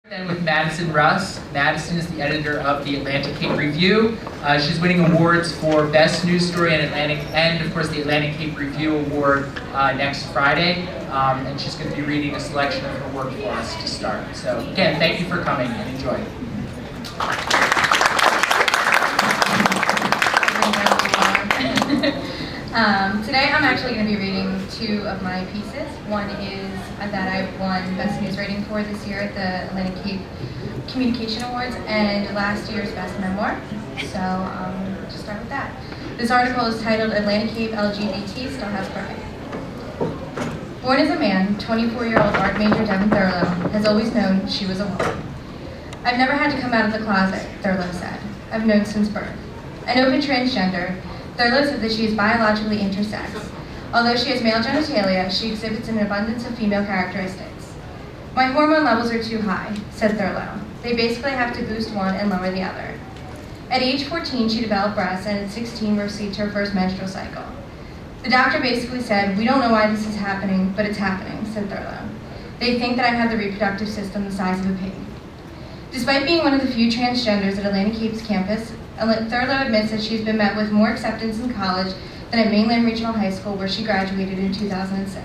Then with Madison Russ. Madison is the editor of the Atlantic Cape Review. She's winning awards for Best News Story in Atlantic, and of course the Atlantic Cape Review Award next Friday. And she's going to be reading a selection of her work for us to start. So again, thank you for coming and enjoy. Today I'm actually going to be reading two of my pieces. One is that I won Best News Writing for this year at the Atlantic Cape Communication Awards, and last year's Best Memoir. So just start with that. This article is titled Atlantic Cape LGBT Still Has Pride. Born as a man, 24-year-old art major Devin Thurlow has always known she was a woman. I've never had to come out of the closet, Thurlow said. I've known since birth. An open transgender, Thurlow said that she is biologically intersex. Although she has male genitalia, she exhibits an abundance of female characteristics. My hormone levels are too high, said Thurlow. They basically have to boost one and lower the other. At age 14, she developed breasts, and at 16 received her first menstrual cycle. The doctor basically said, "We don't know why this is happening, but it's happening," said Thurlow. "They think that I have the reproductive system the size of a pig." Despite being one of the few transgenders at Atlantic Cape's campus, Thurlow admits that she's been met with more acceptance in college than at Mainland Regional High School, where she graduated in 2006.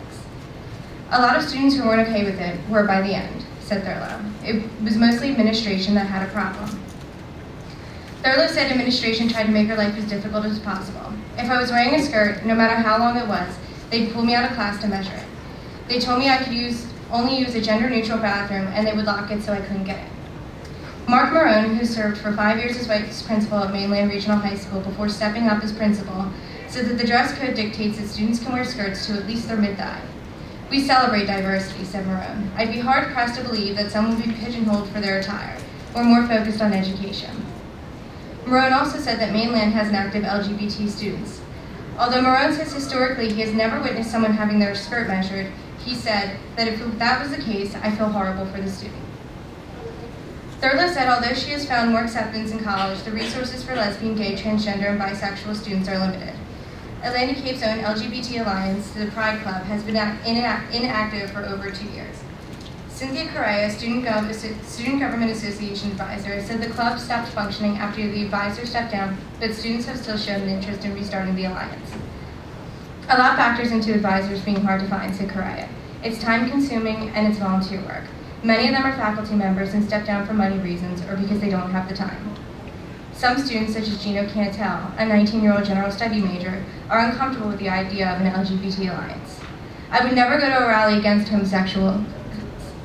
"A lot of students who weren't okay with it were by the end," said Thurlow. "It was mostly administration that had a problem." Thurlow said administration tried to make her life as difficult as possible. "If I was wearing a skirt, no matter how long it was, they'd pull me out of class to measure it. They told me I could only use a gender-neutral bathroom, and they would lock it so I couldn't get in." Mark Marone, who served for 5 years as vice principal at Mainland Regional High School before stepping up as principal, said that the dress code dictates that students can wear skirts to at least their mid-thigh. "We celebrate diversity," said Marone. "I'd be hard-pressed to believe that some would be pigeonholed for their attire, or more focused on education." Marone also said that Mainland has an active LGBT students. Although Marone says historically he has never witnessed someone having their skirt measured, he said that if that was the case, "I feel horrible for the student." Thurlow said although she has found more acceptance in college, the resources for lesbian, gay, transgender, and bisexual students are limited. Atlantic Cape's own LGBT alliance, the Pride Club, has been inactive for over 2 years. Cynthia Correa, Student Government Association advisor, said the club stopped functioning after the advisor stepped down, but students have still shown an interest in restarting the alliance. "A lot factors into advisors being hard to find," said Correa. "It's time-consuming and it's volunteer work. Many of them are faculty members and step down for money reasons or because they don't have the time. Some students, such as Gino Cantel, a 19-year-old general study major, are uncomfortable with the idea of an LGBT alliance. I would never go to a rally against homosexual,"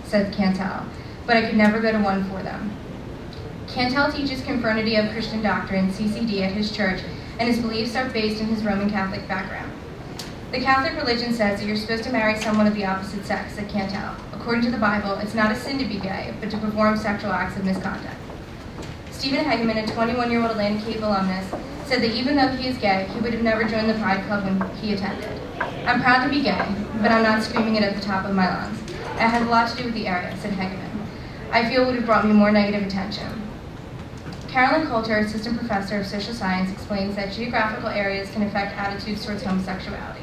said Cantel, "but I could never go to one for them." Cantel teaches Confraternity of Christian Doctrine, CCD, at his church, and his beliefs are based in his Roman Catholic background. "The Catholic religion says that you're supposed to marry someone of the opposite sex," said Cantel. "According to the Bible, it's not a sin to be gay, but to perform sexual acts of misconduct." Stephen Hegeman, a 21-year-old Atlantic Cape alumnus, said that even though he is gay, he would have never joined the Pride Club when he attended. "I'm proud to be gay, but I'm not screaming it at the top of my lungs. It has a lot to do with the area," said Hegeman. "I feel it would have brought me more negative attention." Carolyn Coulter, assistant professor of social science, explains that geographical areas can affect attitudes towards homosexuality.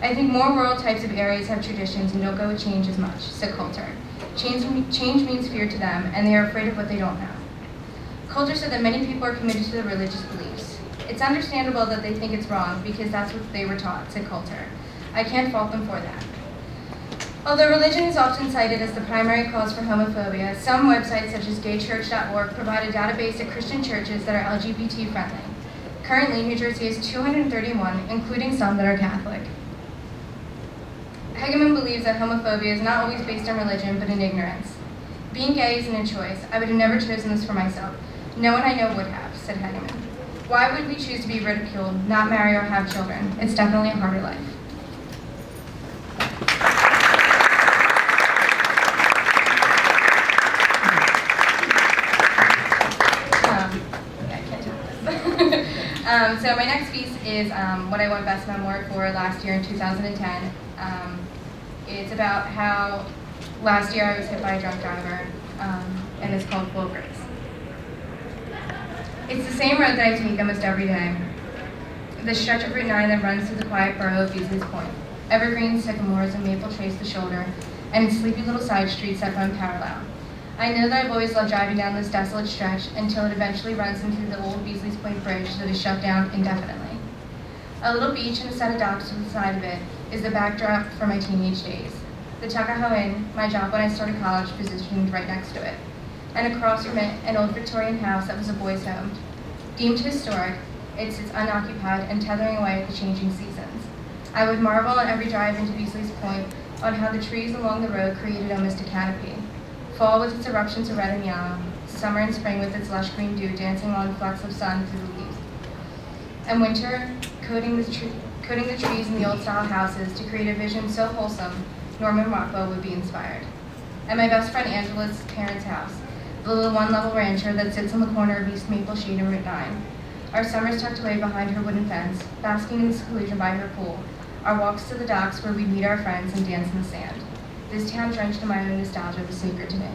"I think more rural types of areas have traditions and don't go with change as much," said Coulter. Change means fear to them, and they are afraid of what they don't know." Coulter said that many people are committed to their religious beliefs. "It's understandable that they think it's wrong because that's what they were taught," said Coulter. "I can't fault them for that." Although religion is often cited as the primary cause for homophobia, some websites such as gaychurch.org provide a database of Christian churches that are LGBT friendly. Currently, New Jersey has 231, including some that are Catholic. Hegeman believes that homophobia is not always based on religion, but in ignorance. "Being gay isn't a choice. I would have never chosen this for myself. No one I know would have," said Hegeman. "Why would we choose to be ridiculed, not marry or have children? It's definitely a harder life." So my next piece is what I won Best Memoir for last year in 2010. It's about how last year I was hit by a drunk driver, and it's called Full Grace. "It's the same road that I take almost every day. The stretch of Route 9 that runs through the quiet borough of Beasley's Point. Evergreens, sycamores, and maple trace the shoulder, and sleepy little side streets that run parallel. I know that I've always loved driving down this desolate stretch until it eventually runs into the old Beasley's Point Bridge that is shut down indefinitely. A little beach and a set of docks to the side of it is the backdrop for my teenage days. The Tuckahoe Inn, my job when I started college, positioned right next to it. And across from it, an old Victorian house that was a boys' home. Deemed historic, it sits unoccupied and tethering away at the changing seasons. I would marvel on every drive into Beasley's Point on how the trees along the road created almost a canopy. Fall with its eruptions of red and yellow, summer and spring with its lush green dew dancing along flecks of sun through the leaves, and winter coating the trees in the old-style houses to create a vision so wholesome Norman Rockwell would be inspired. At my best friend Angela's parents' house, the little one-level rancher that sits on the corner of East Maple Street and Route 9. Our summers tucked away behind her wooden fence, basking in the seclusion by her pool, our walks to the docks where we'd meet our friends and dance in the sand. This town, drenched in my own nostalgia, was sacred to me.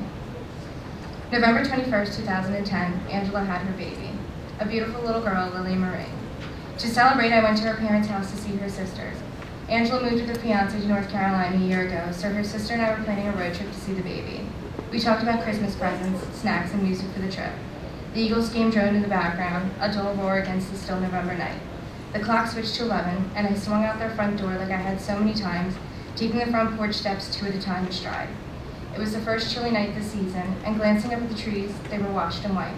November 21st, 2010, Angela had her baby, a beautiful little girl, Lily Marie. To celebrate, I went to her parents' house to see her sisters. Angela moved with her fiancé to North Carolina a year ago, so her sister and I were planning a road trip to see the baby. We talked about Christmas presents, snacks, and music for the trip. The Eagles game droned in the background, a dull roar against the still November night. The clock switched to 11, and I swung out their front door like I had so many times, taking the front porch steps 2 at a time in stride. It was the first chilly night this season, and glancing up at the trees, they were washed in white.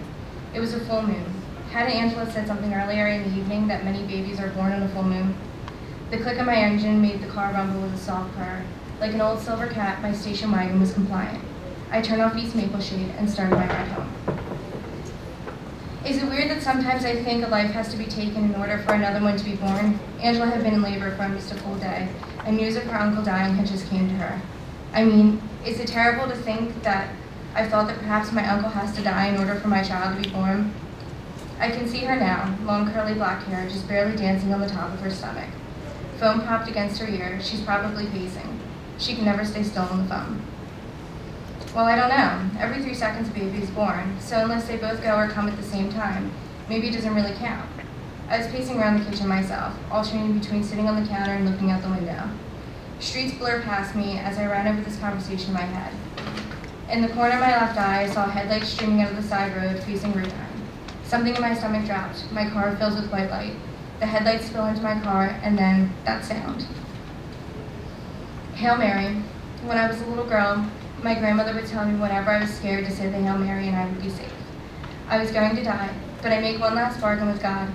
It was a full moon. Hadn't Angela said something earlier in the evening that many babies are born on a full moon? The click of my engine made the car rumble with a soft purr. Like an old silver cat, my station wagon was compliant. I turned off East Maple Shade and started my ride home. Is it weird that sometimes I think a life has to be taken in order for another one to be born? Angela had been in labor for almost a full day, and news of her uncle dying had just came to her. I mean, is it terrible to think that I thought that perhaps my uncle has to die in order for my child to be born? I can see her now, long curly black hair, just barely dancing on the top of her stomach. Foam popped against her ear. She's probably pacing. She can never stay still on the phone. Well, I don't know. Every 3 seconds a baby is born, so unless they both go or come at the same time, maybe it doesn't really count. I was pacing around the kitchen myself, alternating between sitting on the counter and looking out the window. Streets blur past me as I ran over this conversation in my head. In the corner of my left eye, I saw headlights streaming out of the side road facing Route 9. Something in my stomach dropped. My car fills with white light. The headlights spill into my car, and then that sound. Hail Mary. When I was a little girl, my grandmother would tell me whenever I was scared to say the Hail Mary and I would be safe. I was going to die, but I make one last bargain with God.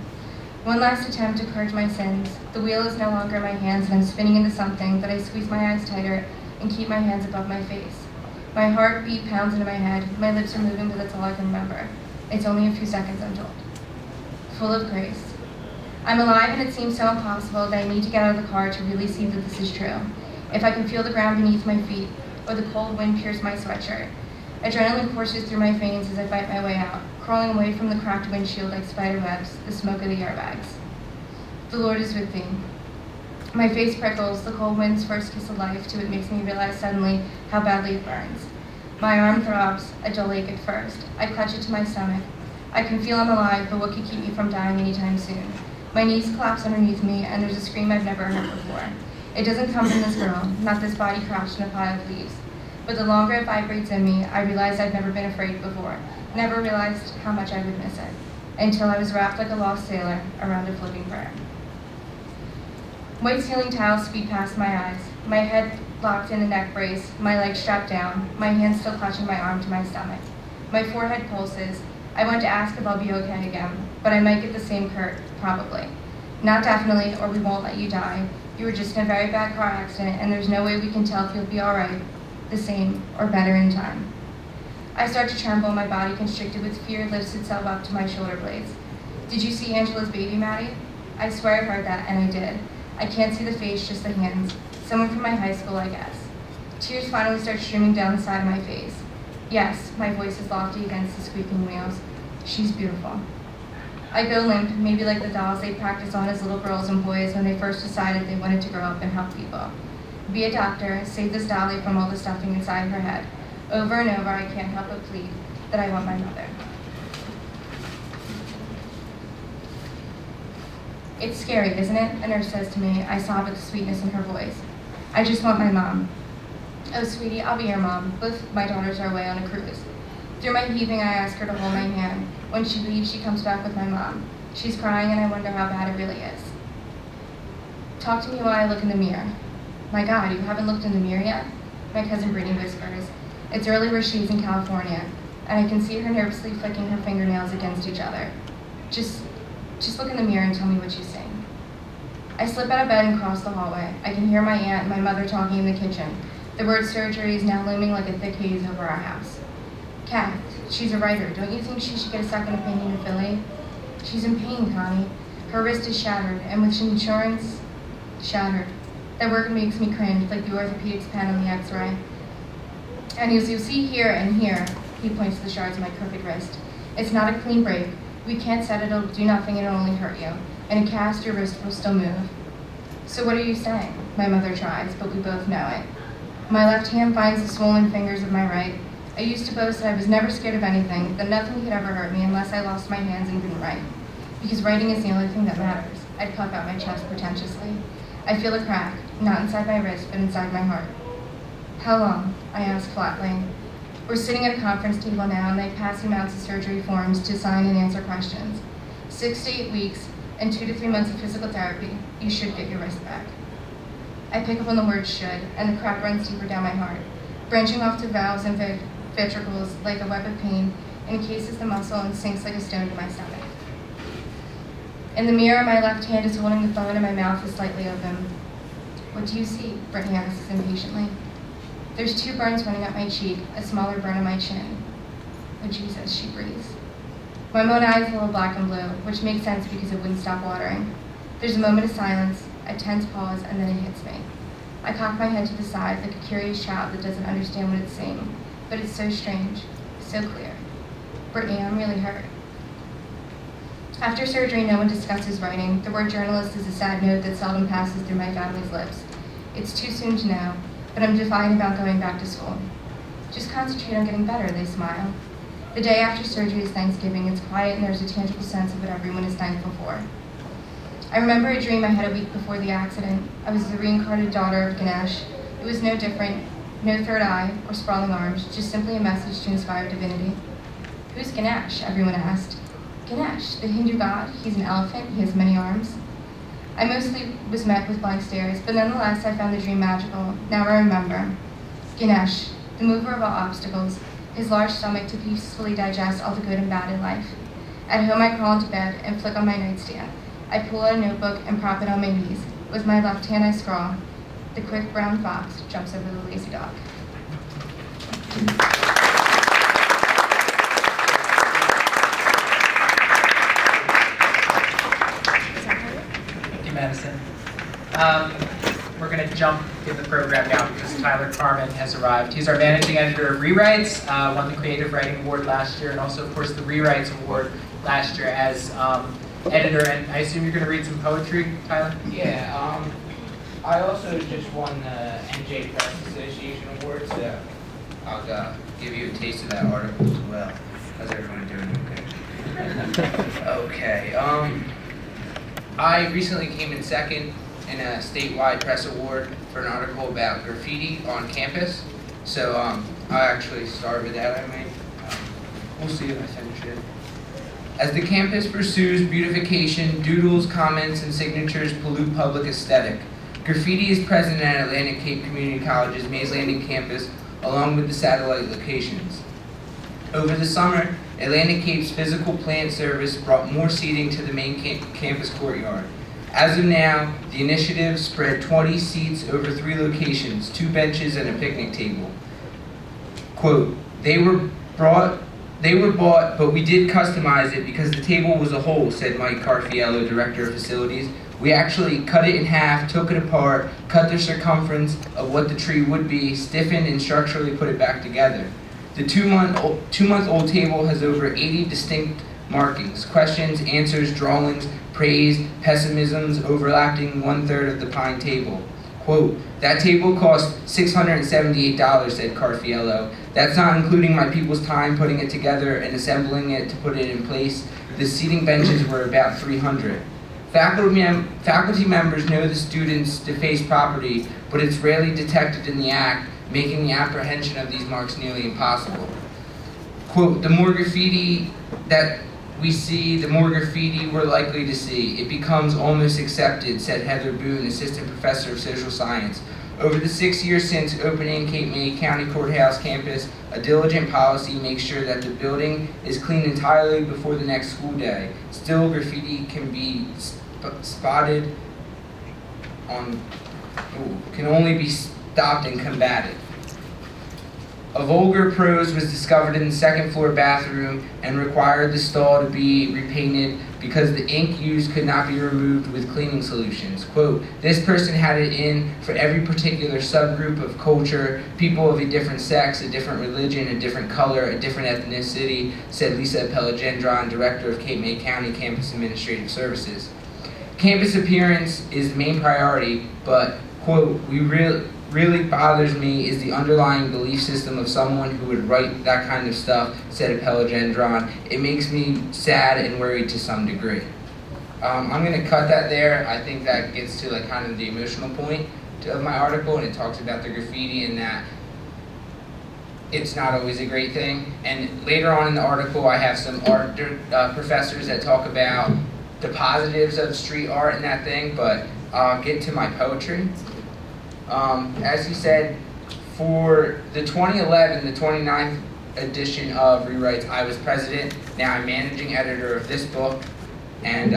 One last attempt to purge my sins. The wheel is no longer in my hands, and I'm spinning into something that I squeeze my eyes tighter and keep my hands above my face. My heartbeat pounds into my head. My lips are moving, but that's all I can remember. It's only a few seconds, I'm told. Full of grace. I'm alive, and it seems so impossible that I need to get out of the car to really see that this is true. If I can feel the ground beneath my feet, or the cold wind pierce my sweatshirt. Adrenaline courses through my veins as I fight my way out, crawling away from the cracked windshield like spider webs, the smoke of the airbags. The Lord is with me. My face prickles, the cold wind's first kiss of life, to it makes me realize suddenly how badly it burns. My arm throbs, a dull ache at first. I clutch it to my stomach. I can feel I'm alive, but what could keep me from dying anytime soon? My knees collapse underneath me, and there's a scream I've never heard before. It doesn't come from this girl, not this body crouched in a pile of leaves. But the longer it vibrates in me, I realize I've never been afraid before, never realized how much I would miss it, until I was wrapped like a lost sailor around a floating prayer. White ceiling tiles speed past my eyes, my head locked in a neck brace, my legs strapped down, my hands still clutching my arm to my stomach. My forehead pulses. I want to ask if I'll be okay again, but I might get the same hurt, probably. Not definitely, or we won't let you die. You were just in a very bad car accident, and there's no way we can tell if you'll be all right, the same, or better in time. I start to tremble, my body constricted with fear lifts itself up to my shoulder blades. Did you see Angela's baby, Maddie? I swear I heard that, and I did. I can't see the face, just the hands. Someone from my high school, I guess. Tears finally start streaming down the side of my face. Yes, my voice is lofty against the squeaking wheels. She's beautiful. I go limp, maybe like the dolls they practice on as little girls and boys when they first decided they wanted to grow up and help people. Be a doctor, save this dolly from all the stuffing inside her head. Over and over, I can't help but plead that I want my mother. It's scary, isn't it? A nurse says to me. I sob at the sweetness in her voice. I just want my mom. Oh, sweetie, I'll be your mom. Both my daughters are away on a cruise. Through my heaving, I ask her to hold my hand. When she leaves, she comes back with my mom. She's crying, and I wonder how bad it really is. Talk to me while I look in the mirror. My God, you haven't looked in the mirror yet? My cousin Brittany whispers. It's early where she is in California, and I can see her nervously flicking her fingernails against each other. Just look in the mirror and tell me what you see. I slip out of bed and cross the hallway. I can hear my aunt and my mother talking in the kitchen. The word surgery is now looming like a thick haze over our house. Kath, she's a writer. Don't you think she should get a second opinion in Philly? She's in pain, Connie. Her wrist is shattered, and with insurance, shattered. That word makes me cringe, like the orthopedics pen on the x-ray. And as you'll see here and here, he points to the shards of my crooked wrist. It's not a clean break. We can't set it, it'll do nothing, it'll only hurt you. In a cast, your wrist will still move. So what are you saying? My mother tries, but we both know it. My left hand finds the swollen fingers of my right. I used to boast that I was never scared of anything, that nothing could ever hurt me unless I lost my hands and couldn't write. Because writing is the only thing that matters. I'd puff out my chest pretentiously. I feel a crack, not inside my wrist, but inside my heart. How long? I ask flatly. We're sitting at a conference table now, and they pass him out the surgery forms to sign and answer questions. 6 to 8 weeks and 2 to 3 months of physical therapy, you should get your wrist back. I pick up on the word should, and the crack runs deeper down my heart, branching off to valves and ventricles like a web of pain, encases the muscle and sinks like a stone to my stomach. In the mirror, my left hand is holding the phone and my mouth is slightly open. What do you see? Brittany asks impatiently. There's 2 burns running up my cheek, a smaller burn on my chin. Oh Jesus, she breathes. My own eye is a little black and blue, which makes sense because it wouldn't stop watering. There's a moment of silence, a tense pause, and then it hits me. I cock my head to the side like a curious child that doesn't understand what it's seeing, but it's so strange, so clear. Brittany, I'm really hurt. After surgery, no one discusses writing. The word journalist is a sad note that seldom passes through my family's lips. It's too soon to know, but I'm defiant about going back to school. Just concentrate on getting better, they smile. The day after surgery is Thanksgiving. It's quiet and there's a tangible sense of what everyone is thankful for. I remember a dream I had a week before the accident. I was the reincarnated daughter of Ganesh. It was no different, no third eye or sprawling arms, just simply a message to inspire divinity. Who's Ganesh? Everyone asked. Ganesh, the Hindu god. He's an elephant. He has many arms. I mostly was met with blank stares, but nonetheless I found the dream magical. Now I remember. Ganesh, the mover of all obstacles, his large stomach to peacefully digest all the good and bad in life. At home I crawl into bed and flick on my nightstand. I pull out a notebook and prop it on my knees. With my left hand I scrawl. The quick brown fox jumps over the lazy dog. Thank you, Madison. We're going to jump in the program now because Tyler Carmen has arrived. He's our managing editor of Rewrites, won the Creative Writing Award last year, and also, of course, the Rewrites Award last year as editor. And I assume you're going to read some poetry, Tyler? Yeah, I also just won the NJ Press Association Award, so I'll give you a taste of that article as well. How's everyone doing? Okay. Okay. I recently came in second in a statewide press award for an article about graffiti on campus. So I actually started with that. We'll see if I finish it. As the campus pursues beautification, doodles, comments, and signatures pollute public aesthetic. Graffiti is present at Atlantic Cape Community College's Mays Landing campus, along with the satellite locations. Over the summer, Atlantic Cape's physical plant service brought more seating to the main campus courtyard. As of now, the initiative spread 20 seats over 3 locations, 2 benches and a picnic table. Quote, they were bought, but we did customize it because the table was a whole, said Mike Carfiello, director of facilities. We actually cut it in half, took it apart, cut the circumference of what the tree would be, stiffened and structurally put it back together. The 2-month-old table has over 80 distinct markings, questions, answers, drawings, praise, pessimisms, overlapping 1/3 of the pine table. Quote, that table cost $678, said Carfiello. That's not including my people's time putting it together and assembling it to put it in place. The seating benches were about 300. Faculty members know the students deface property, but it's rarely detected in the act, making the apprehension of these marks nearly impossible. Quote, the more graffiti that we see, the more graffiti we're likely to see. It becomes almost accepted, said Heather Boone, assistant professor of social science. Over the 6 years since opening Cape May County Courthouse campus, a diligent policy makes sure that the building is cleaned entirely before the next school day. Still, graffiti can be spotted can only be stopped and combated. A vulgar prose was discovered in the second floor bathroom and required the stall to be repainted because the ink used could not be removed with cleaning solutions. Quote, this person had it in for every particular subgroup of culture, people of a different sex, a different religion, a different color, a different ethnicity, said Lisa Pellegendron, director of Cape May County Campus Administrative Services. Campus appearance is the main priority, but, quote, really bothers me is the underlying belief system of someone who would write that kind of stuff, said Pellegendron. It makes me sad and worried to some degree. I'm going to cut that there. I think that gets to like kind of the emotional point of my article, and it talks about the graffiti and that it's not always a great thing. And later on in the article, I have some art professors that talk about the positives of street art and that thing, but I'll get to my poetry. As he said, for the 2011, the 29th edition of Rewrites, I was president. Now I'm managing editor of this book. And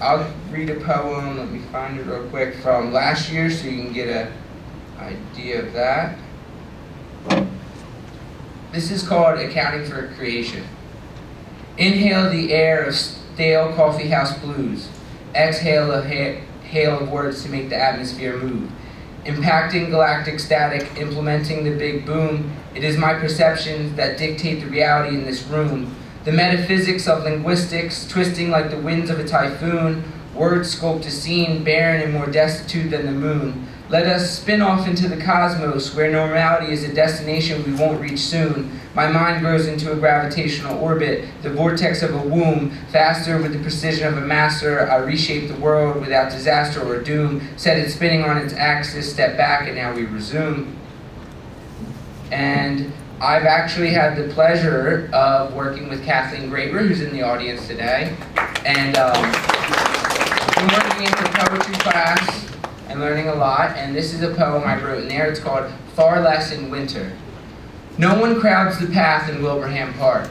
I'll read a poem, let me find it real quick, from last year so you can get an idea of that. This is called Accounting for Creation. Inhale the air of stale coffeehouse blues. Exhale a hail of words to make the atmosphere move. Impacting galactic static, implementing the big boom. It is my perceptions that dictate the reality in this room. The metaphysics of linguistics, twisting like the winds of a typhoon. Words sculpt a scene, barren and more destitute than the moon. Let us spin off into the cosmos, where normality is a destination we won't reach soon. My mind grows into a gravitational orbit, the vortex of a womb. Faster with the precision of a master, I reshape the world without disaster or doom. Set it spinning on its axis, step back, and now we resume. And I've actually had the pleasure of working with Kathleen Graber, who's in the audience today. And I'm working into poetry class and learning a lot, and this is a poem I wrote in there. It's called Far Less in Winter. No one crowds the path in Wilbraham Park.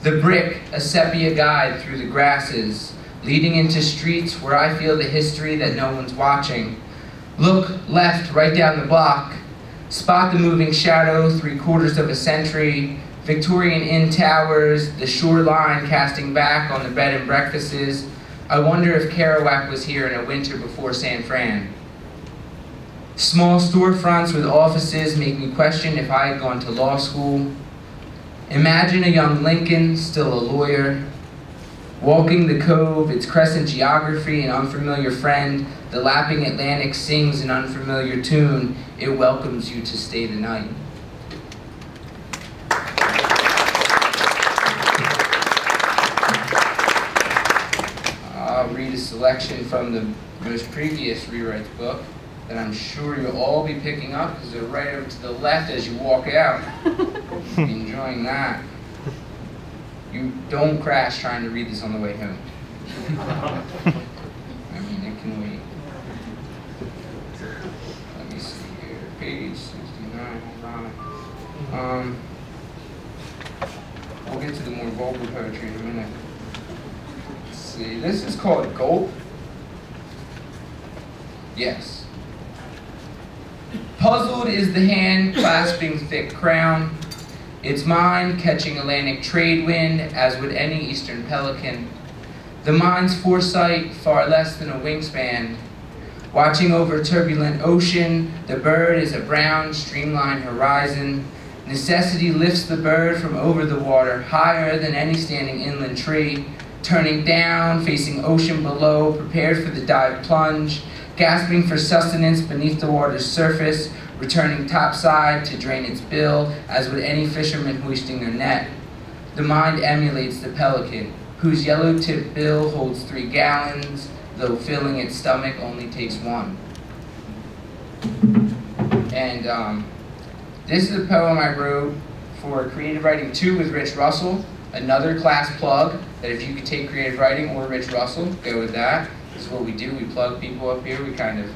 The brick, a sepia guide through the grasses, leading into streets where I feel the history that no one's watching. Look left, right down the block. Spot the moving shadow, 3/4 of a century. Victorian inn towers, the shoreline casting back on the bed and breakfasts. I wonder if Kerouac was here in a winter before San Fran. Small storefronts with offices make me question if I had gone to law school. Imagine a young Lincoln, still a lawyer, walking the cove, its crescent geography, an unfamiliar friend. The lapping Atlantic sings an unfamiliar tune. It welcomes you to stay the night. I'll read a selection from the most previous Rewrites book that I'm sure you'll all be picking up because they're right over to the left as you walk out. Enjoying that. You don't crash trying to read this on the way home. I mean, it can wait. Let me see here. Page 69. Hold on. We'll get to the more vulgar poetry in a minute. Let's see. This is called Gulp. Yes. Puzzled is the hand clasping thick crown, its mind catching Atlantic trade wind as would any eastern pelican. The mind's foresight far less than a wingspan. Watching over turbulent ocean, the bird is a brown streamlined horizon. Necessity lifts the bird from over the water, higher than any standing inland tree. Turning down, facing ocean below, prepared for the dive plunge. Gasping for sustenance beneath the water's surface, returning topside to drain its bill, as would any fisherman hoisting their net. The mind emulates the pelican, whose yellow-tipped bill holds 3 gallons, though filling its stomach only takes 1. And this is a poem I wrote for Creative Writing 2 with Rich Russell, another class plug that if you could take Creative Writing or Rich Russell, go with that. This is what we do. We plug people up here. We kind of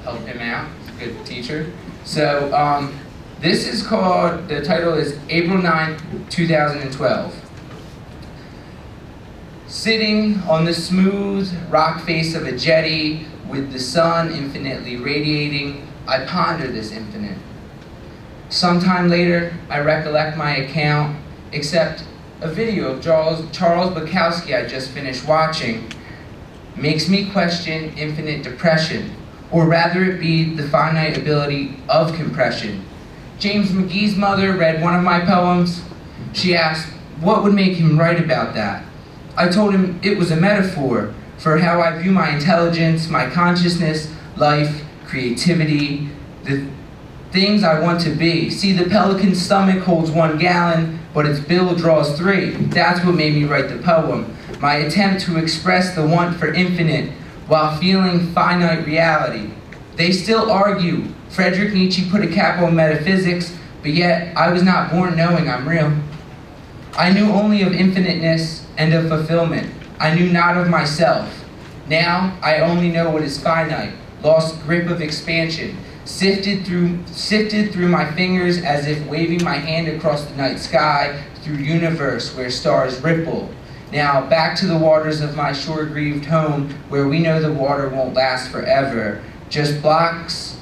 help him out. He's a good teacher. So this is called, the title is April 9th, 2012. Sitting on the smooth rock face of a jetty with the sun infinitely radiating, I ponder this infinite. Sometime later, I recollect my account, except a video of Charles Bukowski I just finished watching makes me question infinite depression, or rather it be the finite ability of compression. James McGee's mother read one of my poems. She asked, what would make him write about that? I told him it was a metaphor for how I view my intelligence, my consciousness, life, creativity, the things I want to be. See, the pelican's stomach holds 1 gallon, but its bill draws 3. That's what made me write the poem. My attempt to express the want for infinite while feeling finite reality. They still argue. Friedrich Nietzsche put a cap on metaphysics, but yet I was not born knowing I'm real. I knew only of infiniteness and of fulfillment. I knew not of myself. Now I only know what is finite, lost grip of expansion, sifted through my fingers as if waving my hand across the night sky through universe where stars ripple. Now back to the waters of my shore-grieved home where we know the water won't last forever. Just blocks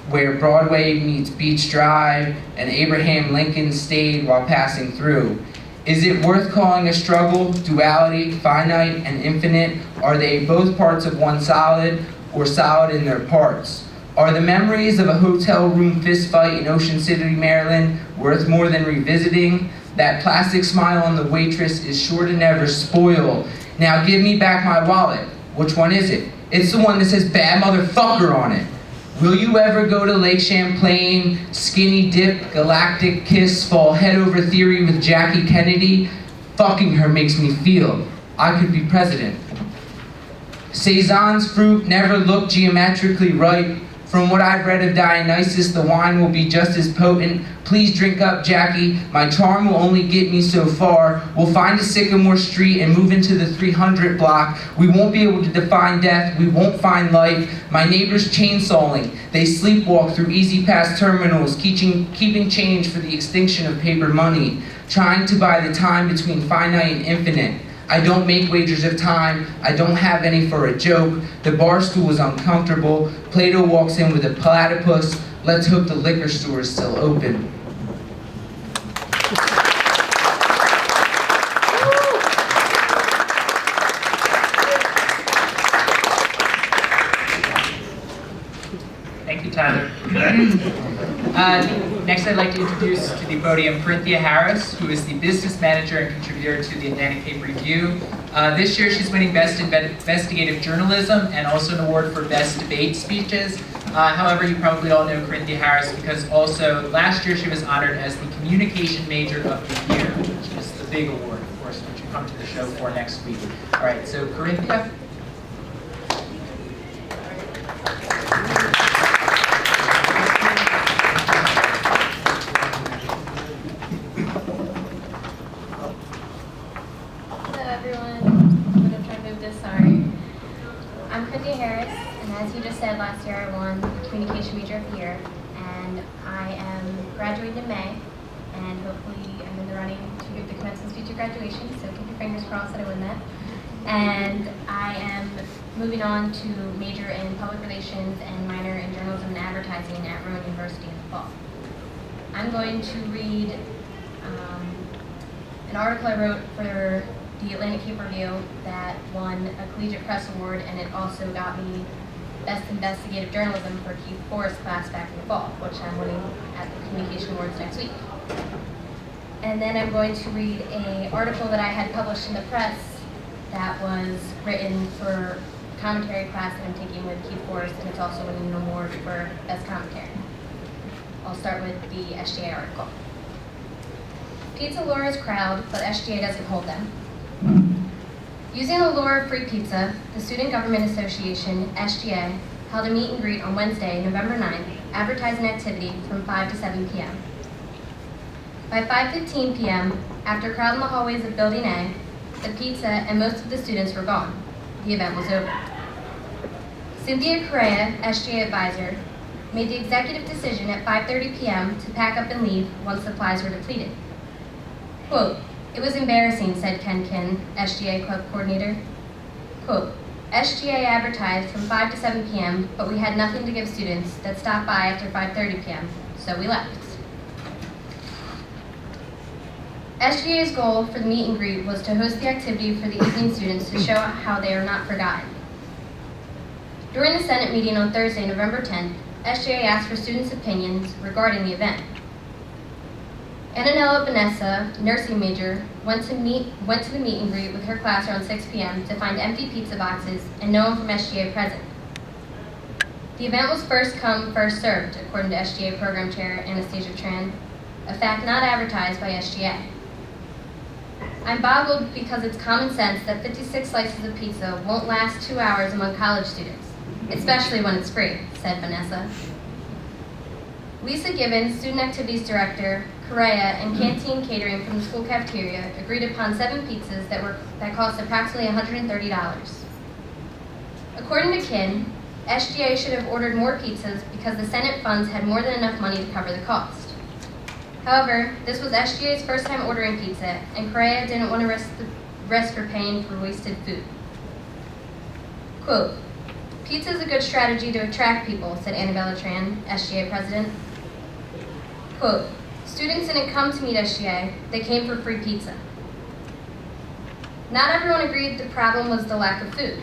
where Broadway meets Beach Drive and Abraham Lincoln stayed while passing through. Is it worth calling a struggle, duality, finite and infinite? Are they both parts of one solid or solid in their parts? Are the memories of a hotel room fistfight in Ocean City, Maryland worth more than revisiting? That plastic smile on the waitress is sure to never spoil. Now give me back my wallet. Which one is it? It's the one that says bad motherfucker on it. Will you ever go to Lake Champlain, skinny dip, galactic kiss, fall head over theory with Jackie Kennedy? Fucking her makes me feel I could be president. Cezanne's fruit never looked geometrically right. From what I've read of Dionysus, the wine will be just as potent. Please drink up, Jackie. My charm will only get me so far. We'll find a Sycamore Street and move into the 300 block. We won't be able to define death. We won't find life. My neighbor's chainsawing. They sleepwalk through easy pass terminals, keeping change for the extinction of paper money, trying to buy the time between finite and infinite. I don't make wagers of time. I don't have any for a joke. The bar stool is uncomfortable. Plato walks in with a platypus. Let's hope the liquor store is still open. Thank you, Tyler. Next, I'd like to introduce to the podium Corinthia Harris, who is the business manager and contributor to the Atlantic Cape Review. This year, she's winning Best Investigative Journalism and also an award for Best Debate Speeches. However, you probably all know Corinthia Harris because also last year she was honored as the Communication Major of the Year, which is the big award, of course, which you come to the show for next week. All right, so Corinthia. Last year I won Communication Major of the Year, and I am graduating in May, and hopefully I'm in the running to give the commencement speech at graduation, so keep your fingers crossed that I win that. And I am moving on to major in public relations and minor in journalism and advertising at Rowan University in the fall. I'm going to read an article I wrote for the Atlantic Cape Review that won a Collegiate Press Award, and it also got me Best Investigative Journalism for Keith Forrest class back in the fall, which I'm winning at the Communication Awards next week. And then I'm going to read an article that I had published in the press that was written for commentary class that I'm taking with Keith Forrest, and it's also winning an award for Best Commentary. I'll start with the SGA article. Pizza lures crowd, but SGA doesn't hold them. Using the lure of free pizza, the Student Government Association, SGA, held a meet and greet on Wednesday, November 9th, advertising activity from 5 to 7 p.m. By 5:15 p.m., after crowding the hallways of Building A, the pizza and most of the students were gone. The event was over. Cynthia Correa, SGA advisor, made the executive decision at 5:30 p.m. to pack up and leave once supplies were depleted. Quote, "It was embarrassing," said Ken Kin, SGA club coordinator. Quote, "SGA advertised from 5 to 7 p.m., but we had nothing to give students that stopped by after 5:30 p.m., so we left." SGA's goal for the meet and greet was to host the activity for the evening students to show how they are not forgotten. During the Senate meeting on Thursday, November 10th, SGA asked for students' opinions regarding the event. Ananella Vanessa, nursing major, went to the meet and greet with her class around 6 p.m. to find empty pizza boxes and no one from SGA present. The event was first come, first served, according to SGA Program Chair Anastasia Tran, a fact not advertised by SGA. "I'm boggled because it's common sense that 56 slices of pizza won't last 2 hours among college students, especially when it's free," said Vanessa. Lisa Gibbons, Student Activities Director, Correa, and Canteen Catering from the school cafeteria agreed upon 7 pizzas that cost approximately $130. According to Kin, SGA should have ordered more pizzas because the Senate funds had more than enough money to cover the cost. However, this was SGA's first time ordering pizza, and Correa didn't want to risk for paying for wasted food. Quote, "Pizza is a good strategy to attract people," said Annabella Tran, SGA president. Quote, "Students didn't come to meet SGA, they came for free pizza." Not everyone agreed the problem was the lack of food.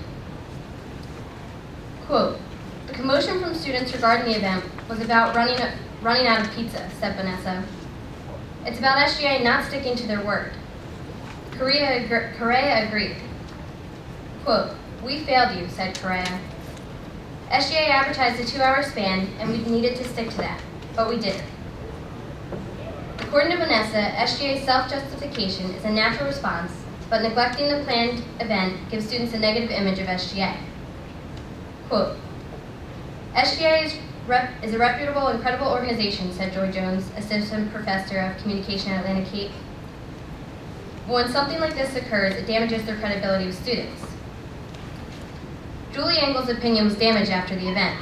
Quote, "The commotion from students regarding the event was about running out of pizza," said Vanessa. "It's about SGA not sticking to their word." Correa agreed. Quote, "We failed you," said Correa. SGA advertised a 2-hour span, and we needed to stick to that, but we didn't. According to Vanessa, SGA's self-justification is a natural response, but neglecting the planned event gives students a negative image of SGA. Quote, "SGA is a reputable and credible organization," said Joy Jones, assistant professor of communication at Atlantic Cape. "But when something like this occurs, it damages their credibility with students." Julie Engel's opinion was damaged after the event.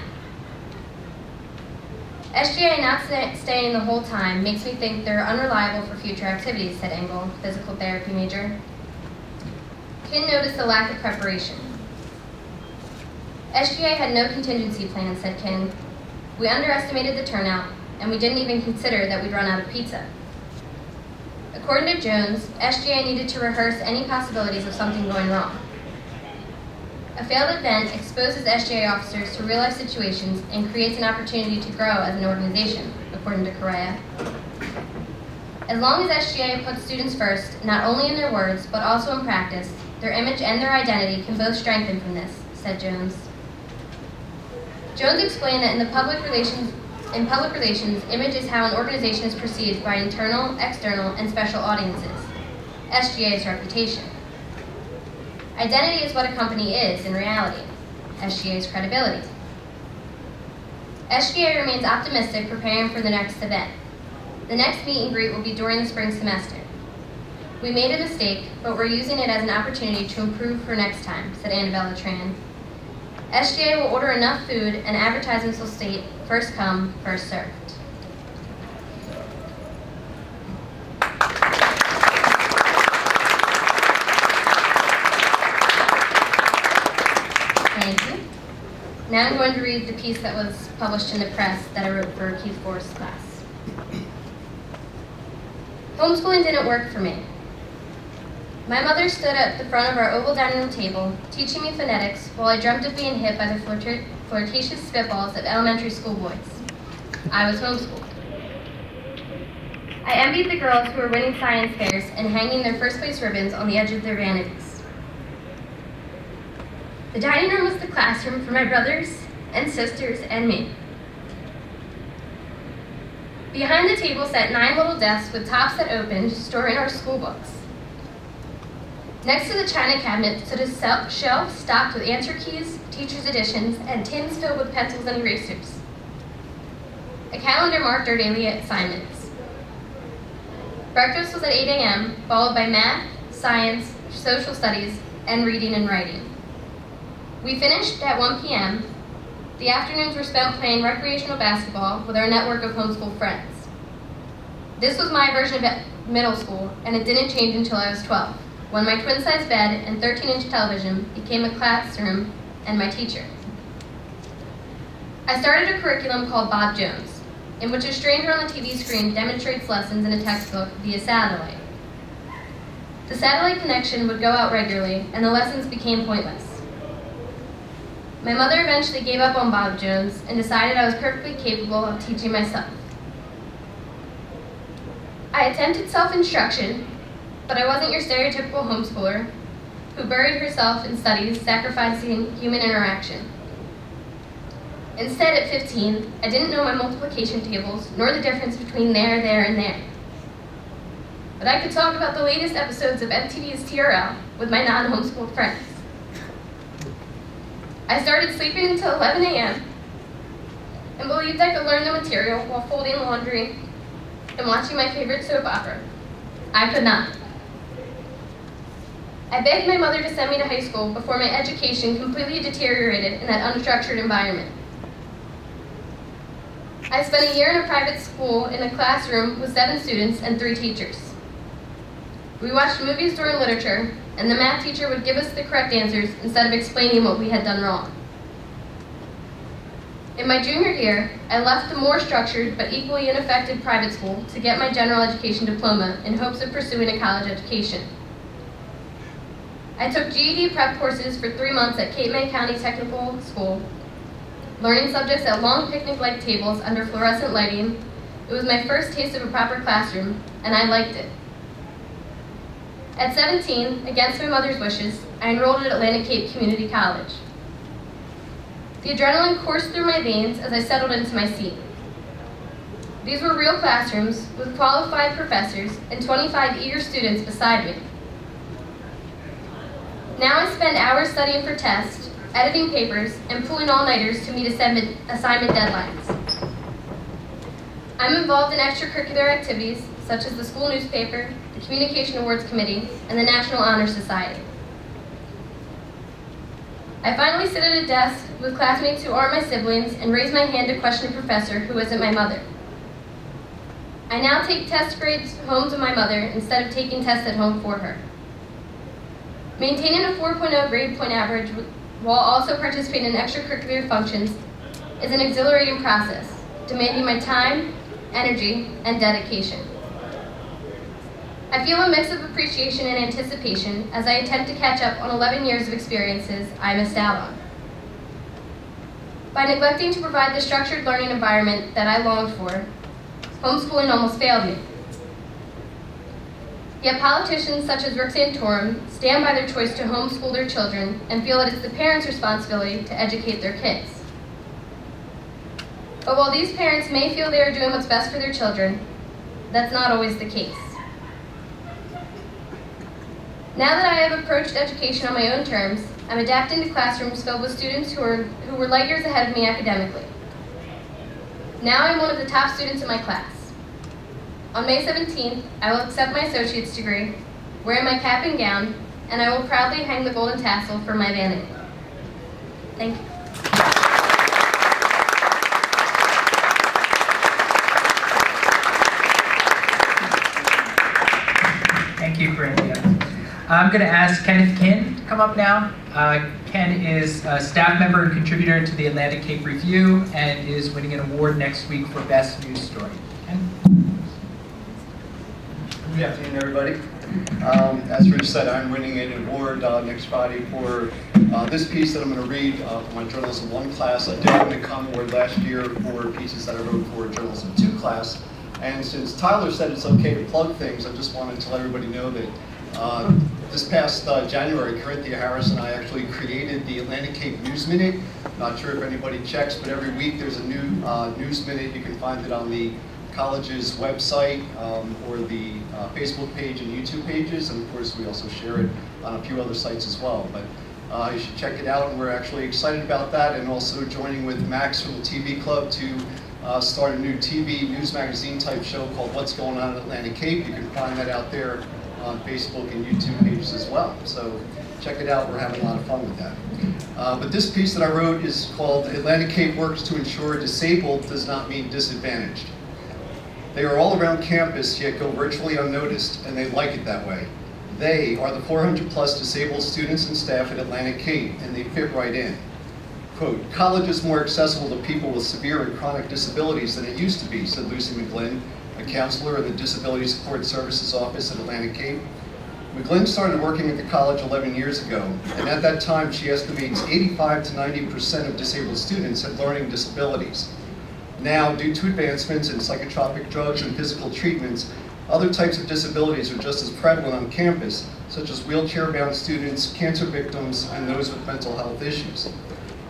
"SGA not staying the whole time makes me think they're unreliable for future activities," said Engel, physical therapy major. Kin noticed a lack of preparation. "SGA had no contingency plan," said Kin. "We underestimated the turnout, and we didn't even consider that we'd run out of pizza." According to Jones, SGA needed to rehearse any possibilities of something going wrong. A failed event exposes SGA officers to real-life situations and creates an opportunity to grow as an organization, according to Correa. As long as SGA puts students first, not only in their words, but also in practice, their image and their identity can both strengthen from this, said Jones. Jones explained that in public relations, image is how an organization is perceived by internal, external, and special audiences. SGA's reputation. Identity is what a company is in reality. SGA's credibility. SGA remains optimistic preparing for the next event. The next meet and greet will be during the spring semester. "We made a mistake, but we're using it as an opportunity to improve for next time," said Annabella Tran. "SGA will order enough food and advertisements will state, 'First come, first served.'" Thank you. Now I'm going to read the piece that was published in the press that I wrote for Keith Forrest's class. Homeschooling didn't work for me. My mother stood at the front of our oval dining room table, teaching me phonetics while I dreamt of being hit by the flirtatious spitballs of elementary school boys. I was homeschooled. I envied the girls who were winning science fairs and hanging their first place ribbons on the edge of their vanities. The dining room was the classroom for my brothers and sisters and me. Behind the table sat 9 little desks with tops that opened, storing our school books. Next to the china cabinet stood a shelf stocked with answer keys, teacher's editions, and tins filled with pencils and erasers. A calendar marked our daily assignments. Breakfast was at 8 a.m., followed by math, science, social studies, and reading and writing. We finished at 1 p.m. The afternoons were spent playing recreational basketball with our network of homeschool friends. This was my version of middle school, and it didn't change until I was 12, when my twin-size bed and 13-inch television became a classroom and my teacher. I started a curriculum called Bob Jones, in which a stranger on the TV screen demonstrates lessons in a textbook via satellite. The satellite connection would go out regularly, and the lessons became pointless. My mother eventually gave up on Bob Jones and decided I was perfectly capable of teaching myself. I attempted self-instruction, but I wasn't your stereotypical homeschooler who buried herself in studies, sacrificing human interaction. Instead, at 15, I didn't know my multiplication tables, nor the difference between there, there, and there. But I could talk about the latest episodes of MTV's TRL with my non-homeschooled friends. I started sleeping until 11 a.m. and believed I could learn the material while folding laundry and watching my favorite soap opera. I could not. I begged my mother to send me to high school before my education completely deteriorated in that unstructured environment. I spent a year in a private school in a classroom with 7 students and 3 teachers. We watched movies during literature, and the math teacher would give us the correct answers instead of explaining what we had done wrong. In my junior year, I left the more structured but equally ineffective private school to get my general education diploma in hopes of pursuing a college education. I took GED prep courses for 3 months at Cape May County Technical School, learning subjects at long picnic-like tables under fluorescent lighting. It was my first taste of a proper classroom, and I liked it. At 17, against my mother's wishes, I enrolled at Atlantic Cape Community College. The adrenaline coursed through my veins as I settled into my seat. These were real classrooms with qualified professors and 25 eager students beside me. Now I spend hours studying for tests, editing papers, and pulling all-nighters to meet assignment deadlines. I'm involved in extracurricular activities such as the school newspaper, the Communication Awards Committee, and the National Honor Society. I finally sit at a desk with classmates who aren't my siblings and raise my hand to question a professor who isn't my mother. I now take test grades home to my mother instead of taking tests at home for her. Maintaining a 4.0 grade point average while also participating in extracurricular functions is an exhilarating process, demanding my time, energy, and dedication. I feel a mix of appreciation and anticipation as I attempt to catch up on 11 years of experiences I missed out on. By neglecting to provide the structured learning environment that I longed for, homeschooling almost failed me. Yet politicians such as Rick Santorum stand by their choice to homeschool their children and feel that it's the parents' responsibility to educate their kids. But while these parents may feel they are doing what's best for their children, that's not always the case. Now that I have approached education on my own terms, I'm adapting to classrooms filled with students who were light years ahead of me academically. Now I'm one of the top students in my class. On May 17th, I will accept my associate's degree, wearing my cap and gown, and I will proudly hang the golden tassel for my vanity. Thank you. Thank you, Corinthia. I'm going to ask Kenneth Kinn to come up now. Ken is a staff member and contributor to the Atlantic Cape Review and is winning an award next week for Best News Story. Ken? Good afternoon, everybody. As Rich said, I'm winning an award next Friday for this piece that I'm going to read for my Journalism 1 class. I did win a Common Award last year for pieces that I wrote for Journalism 2 class. And since Tyler said it's okay to plug things, I just wanted to let everybody know that this past January, Corinthia Harris and I actually created the Atlantic Cape News Minute. Not sure if anybody checks, but every week there's a new News Minute. You can find it on the college's website or the Facebook page and YouTube pages, and of course we also share it on a few other sites as well. But you should check it out, and we're actually excited about that, and also joining with Max from the TV Club to start a new TV news magazine type show called What's Going On at Atlantic Cape. You can find that out there on Facebook and YouTube pages as well. So check it out. We're having a lot of fun with that. But this piece that I wrote is called Atlantic Cape Works to Ensure Disabled Does Not Mean Disadvantaged. They are all around campus, yet go virtually unnoticed, and they like it that way. They are the 400 plus disabled students and staff at Atlantic Cape, and they fit right in. Quote, college is more accessible to people with severe and chronic disabilities than it used to be, said Lucy McGlynn, a counselor in the Disability Support Services Office at Atlantic Cape. McGlynn started working at the college 11 years ago, and at that time she estimates 85 to 90% of disabled students had learning disabilities. Now, due to advancements in psychotropic drugs and physical treatments, other types of disabilities are just as prevalent on campus, such as wheelchair-bound students, cancer victims, and those with mental health issues.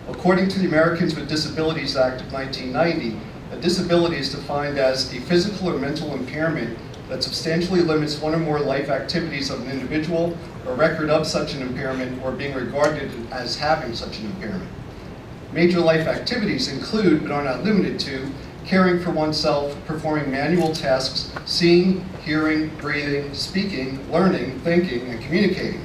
According to the Americans with Disabilities Act of 1990, a disability is defined as a physical or mental impairment that substantially limits one or more life activities of an individual, or record of such an impairment, or being regarded as having such an impairment. Major life activities include, but are not limited to, caring for oneself, performing manual tasks, seeing, hearing, breathing, speaking, learning, thinking, and communicating.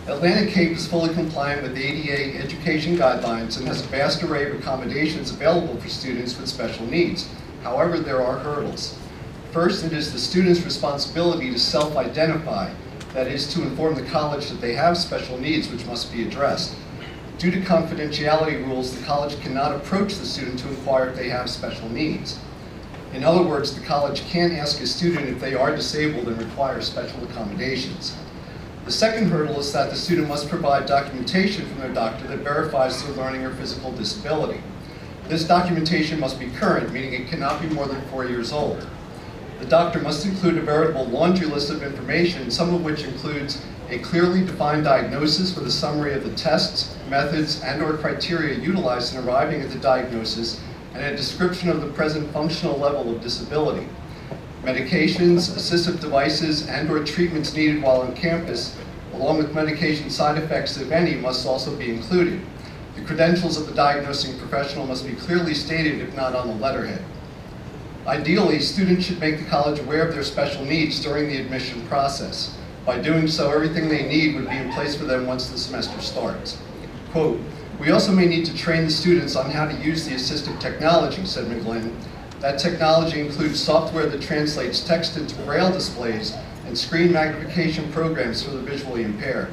Atlantic Cape is fully compliant with ADA education guidelines and has a vast array of accommodations available for students with special needs. However, there are hurdles. First, it is the student's responsibility to self-identify, that is, to inform the college that they have special needs which must be addressed. Due to confidentiality rules, the college cannot approach the student to inquire if they have special needs. In other words, the college can't ask a student if they are disabled and require special accommodations. The second hurdle is that the student must provide documentation from their doctor that verifies their learning or physical disability. This documentation must be current, meaning it cannot be more than 4 years old. The doctor must include a veritable laundry list of information, some of which includes a clearly defined diagnosis with a summary of the tests, methods, and/or criteria utilized in arriving at the diagnosis, and a description of the present functional level of disability. Medications, assistive devices, and/or treatments needed while on campus, along with medication side effects, if any, must also be included. The credentials of the diagnosing professional must be clearly stated, if not on the letterhead. Ideally, students should make the college aware of their special needs during the admission process. By doing so, everything they need would be in place for them once the semester starts. Quote, we also may need to train the students on how to use the assistive technology, said McGlynn. That technology includes software that translates text into braille displays and screen magnification programs for the visually impaired.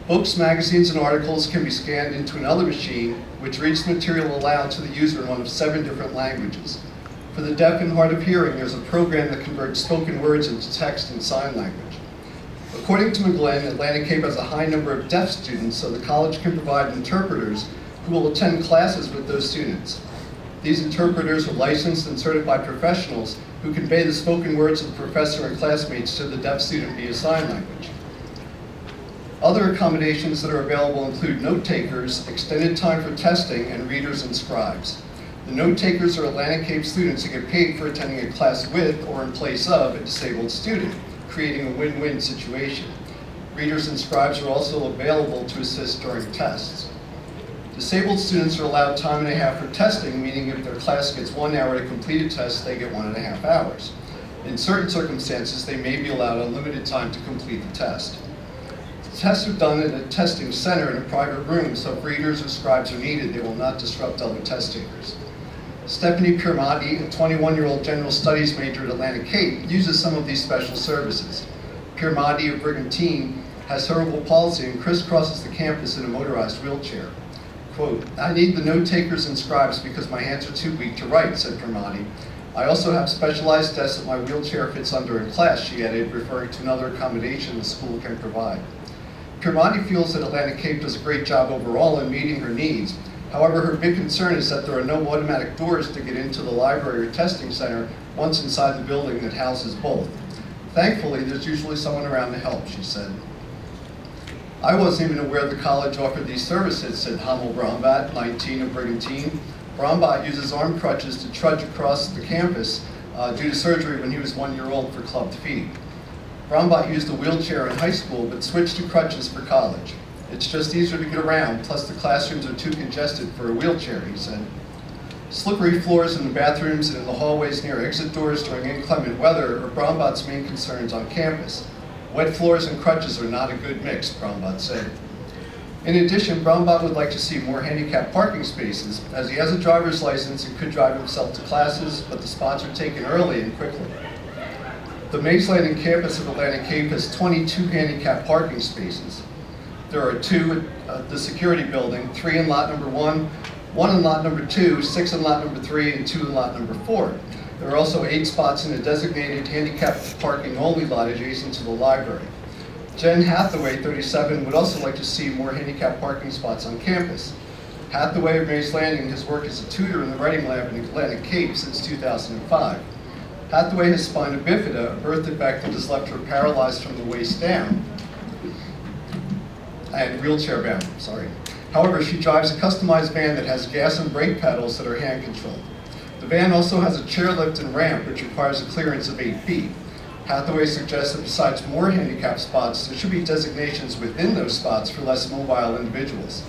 Books, magazines, and articles can be scanned into another machine, which reads the material aloud to the user in one of 7 different languages. For the deaf and hard of hearing, there's a program that converts spoken words into text and sign language. According to McGlynn, Atlantic Cape has a high number of deaf students, so the college can provide interpreters who will attend classes with those students. These interpreters are licensed and certified professionals who convey the spoken words of the professor and classmates to the deaf student via sign language. Other accommodations that are available include note takers, extended time for testing, and readers and scribes. The note takers are Atlantic Cape students who get paid for attending a class with or in place of a disabled student, creating a win-win situation. Readers and scribes are also available to assist during tests. Disabled students are allowed time and a half for testing, meaning if their class gets 1 hour to complete a test, they get 1.5 hours. In certain circumstances, they may be allowed unlimited time to complete the test. The tests are done at a testing center in a private room, so if readers or scribes are needed, they will not disrupt other test takers. Stephanie Pirmati, a 21-year-old general studies major at Atlantic Cape, uses some of these special services. Pirmati, a brigantine, has cerebral palsy and crisscrosses the campus in a motorized wheelchair. Quote, I need the note takers and scribes because my hands are too weak to write, said Pirmati. I also have specialized desks that my wheelchair fits under in class, she added, referring to another accommodation the school can provide. Pirmati feels that Atlantic Cape does a great job overall in meeting her needs. However, her big concern is that there are no automatic doors to get into the library or testing center once inside the building that houses both. Thankfully, there's usually someone around to help, she said. I wasn't even aware the college offered these services, said Hamel Brombat, 19, of Brigantine. Brombat uses arm crutches to trudge across the campus due to surgery when he was 1 year old for clubbed feet. Brombat used a wheelchair in high school but switched to crutches for college. It's just easier to get around, plus the classrooms are too congested for a wheelchair, he said. Slippery floors in the bathrooms and in the hallways near exit doors during inclement weather are Brombach's main concerns on campus. Wet floors and crutches are not a good mix, Brombach said. In addition, Brombach would like to see more handicapped parking spaces, as he has a driver's license and could drive himself to classes, but the spots are taken early and quickly. The Mays Landing campus of Atlantic Cape has 22 handicapped parking spaces. There are 2 at the security building, 3 in lot number 1, 1 in lot number 2, 6 in lot number 3, and 2 in lot number 4. There are also 8 spots in a designated handicapped parking only lot adjacent to the library. Jen Hathaway, 37, would also like to see more handicapped parking spots on campus. Hathaway of Mays Landing has worked as a tutor in the writing lab in Atlantic Cape since 2005. Hathaway has spina bifida, a birth defect that has left her paralyzed from the waist down, and wheelchair bound, sorry. However, she drives a customized van that has gas and brake pedals that are hand controlled. The van also has a chairlift and ramp, which requires a clearance of 8 feet. Hathaway suggests that besides more handicap spots, there should be designations within those spots for less mobile individuals.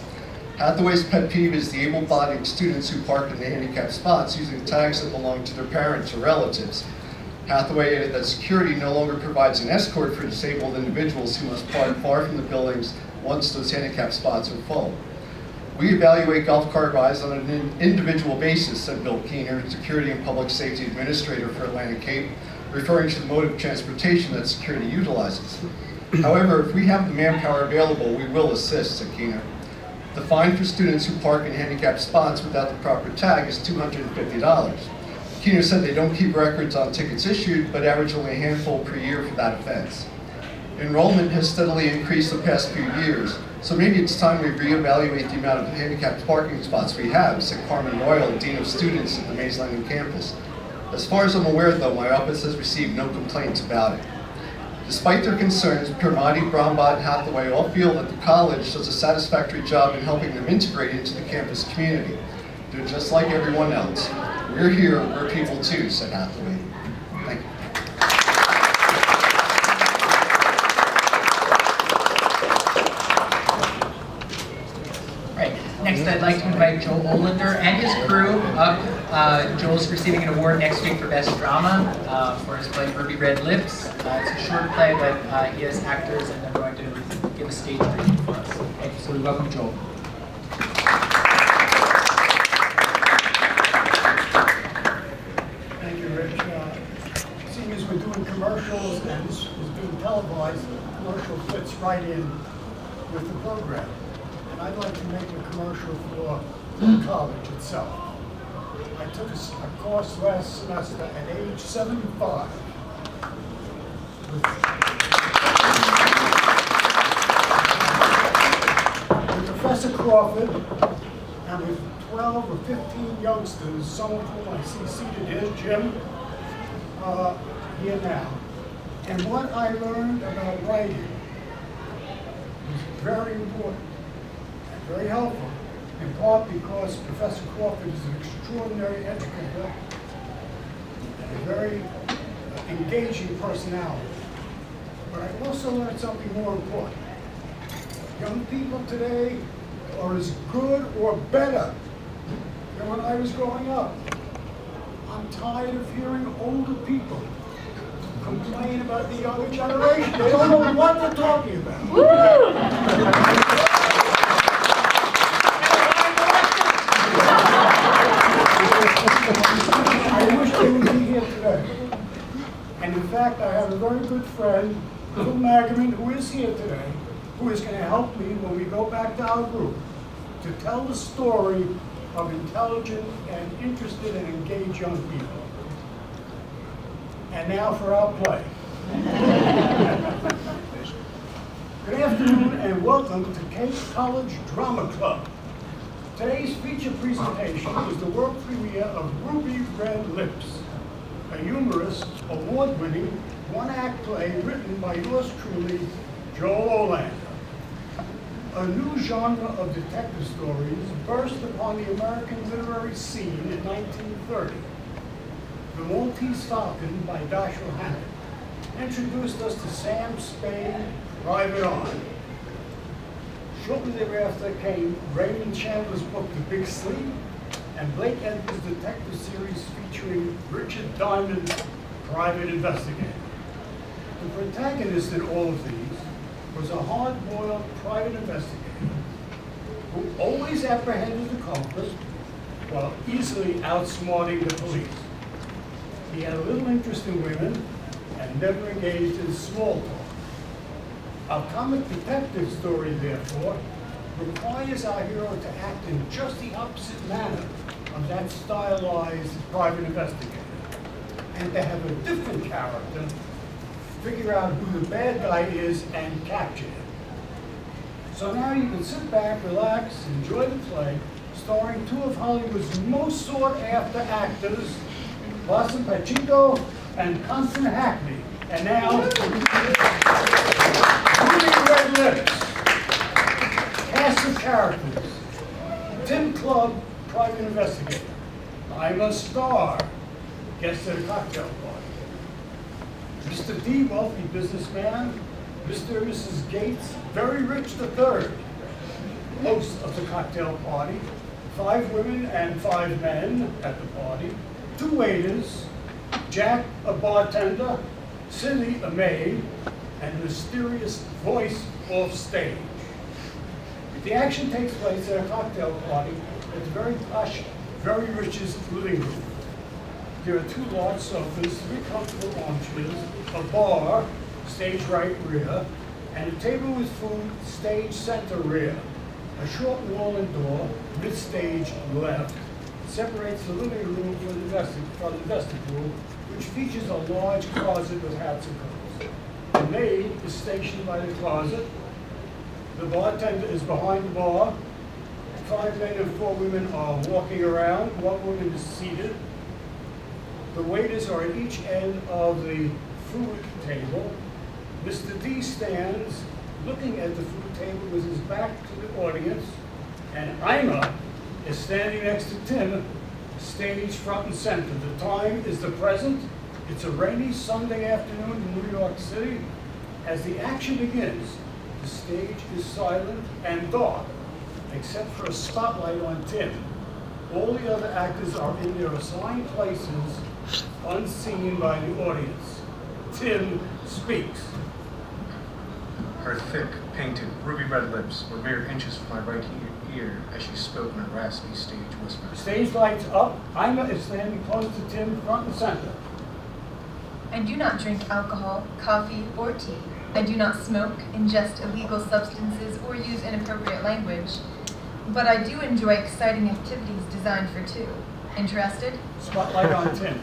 Hathaway's pet peeve is the able-bodied students who park in the handicapped spots using tags that belong to their parents or relatives. Hathaway added that security no longer provides an escort for disabled individuals who must park far from the buildings once those handicapped spots are full. We evaluate golf cart rides on an individual basis, said Bill Keener, Security and Public Safety Administrator for Atlantic Cape, referring to the mode of transportation that security utilizes. However, if we have the manpower available, we will assist, said Keener. The fine for students who park in handicapped spots without the proper tag is $250. Keener said they don't keep records on tickets issued, but average only a handful per year for that offense. Enrollment has steadily increased the past few years, so maybe it's time we reevaluate the amount of handicapped parking spots we have, said Carmen Royal, Dean of Students at the Mays Landing campus. As far as I'm aware, though, my office has received no complaints about it. Despite their concerns, Permati, Brombach, and Hathaway all feel that the college does a satisfactory job in helping them integrate into the campus community. They're just like everyone else. We're here, we're people too, said Hathaway. Thank you. Next, I'd like to invite Joel Olander and his crew up. Joel's receiving an award next week for Best Drama for his play Ruby Red Lips. It's a short play, but he has actors, and they're going to give a stage reading for us. Okay, so we welcome Joel. Thank you, Rich. Seeing as we're doing commercials and this is being televised, the commercial fits right in with the program. And I'd like to make a commercial for the college itself. I took a course last semester at age 75. With Professor Crawford and with 12 or 15 youngsters, some of whom I see seated here, Jim, here now. And what I learned about writing was very important and very helpful, in part because Professor Crawford is an extraordinary educator and a very engaging personality. But I also learned something more important. Young people today are as good or better than when I was growing up. I'm tired of hearing older people complain about the younger generation. They don't know what they're talking about. I wish they would be here today. And in fact, I have a very good friend, Phil Magaman, who is here today, who is going to help me when we go back to our group to tell the story of intelligent and interested and engaged young people. And now for our play. Good afternoon and welcome to Cape College Drama Club. Today's feature presentation is the world premiere of Ruby Red Lips, a humorous, award-winning, one-act play written by yours truly, Joel Olander. A new genre of detective stories burst upon the American literary scene in 1930. The Maltese Falcon by Dashiell Hammett introduced us to Sam Spade, Private Eye. Shortly thereafter came Raymond Chandler's book, The Big Sleep, and Blake Edwards' detective series featuring Richard Diamond, private investigator. The protagonist in all of these was a hard-boiled private investigator who always apprehended the culprit while easily outsmarting the police. He had little interest in women and never engaged in small talk. Our comic detective story, therefore, requires our hero to act in just the opposite manner of that stylized private investigator, and to have a different character figure out who the bad guy is and capture him. So now you can sit back, relax, enjoy the play, starring two of Hollywood's most sought-after actors, Blossom Pacheco and Constance Hackney. And now, Ruby Red Lips, cast of characters, Tim Club, private investigator, I'm a star, guest at a cocktail party, Mr. D, wealthy businessman, Mr. and Mrs. Gates, very rich III, host of the cocktail party, 5 women and 5 men at the party, 2 waiters, Jack, a bartender, Cindy, a maid, and a mysterious voice off stage. The action takes place at a cocktail party at the very posh, very rich's living room. There are 2 large sofas, 3 comfortable armchairs, a bar, stage right rear, and a table with food, stage center rear. A short wall and door, mid-stage left, separates the living room from the vestibule, which features a large closet with hats and coats. The maid is stationed by the closet. The bartender is behind the bar. 5 men and 4 women are walking around. 1 woman is seated. The waiters are at each end of the food table. Mr. D stands looking at the food table with his back to the audience, and Ima is standing next to Tim, stage front and center. The time is the present. It's a rainy Sunday afternoon in New York City. As the action begins, the stage is silent and dark, except for a spotlight on Tim. All the other actors are in their assigned places, unseen by the audience. Tim speaks. Her thick, painted, ruby red lips were mere inches from my right ear as she spoke in a raspy stage whisper. Stage lights up. Ima is standing close to Tim, front and center. I do not drink alcohol, coffee, or tea. I do not smoke, ingest illegal substances, or use inappropriate language. But I do enjoy exciting activities designed for 2. Interested? Spotlight on Tim.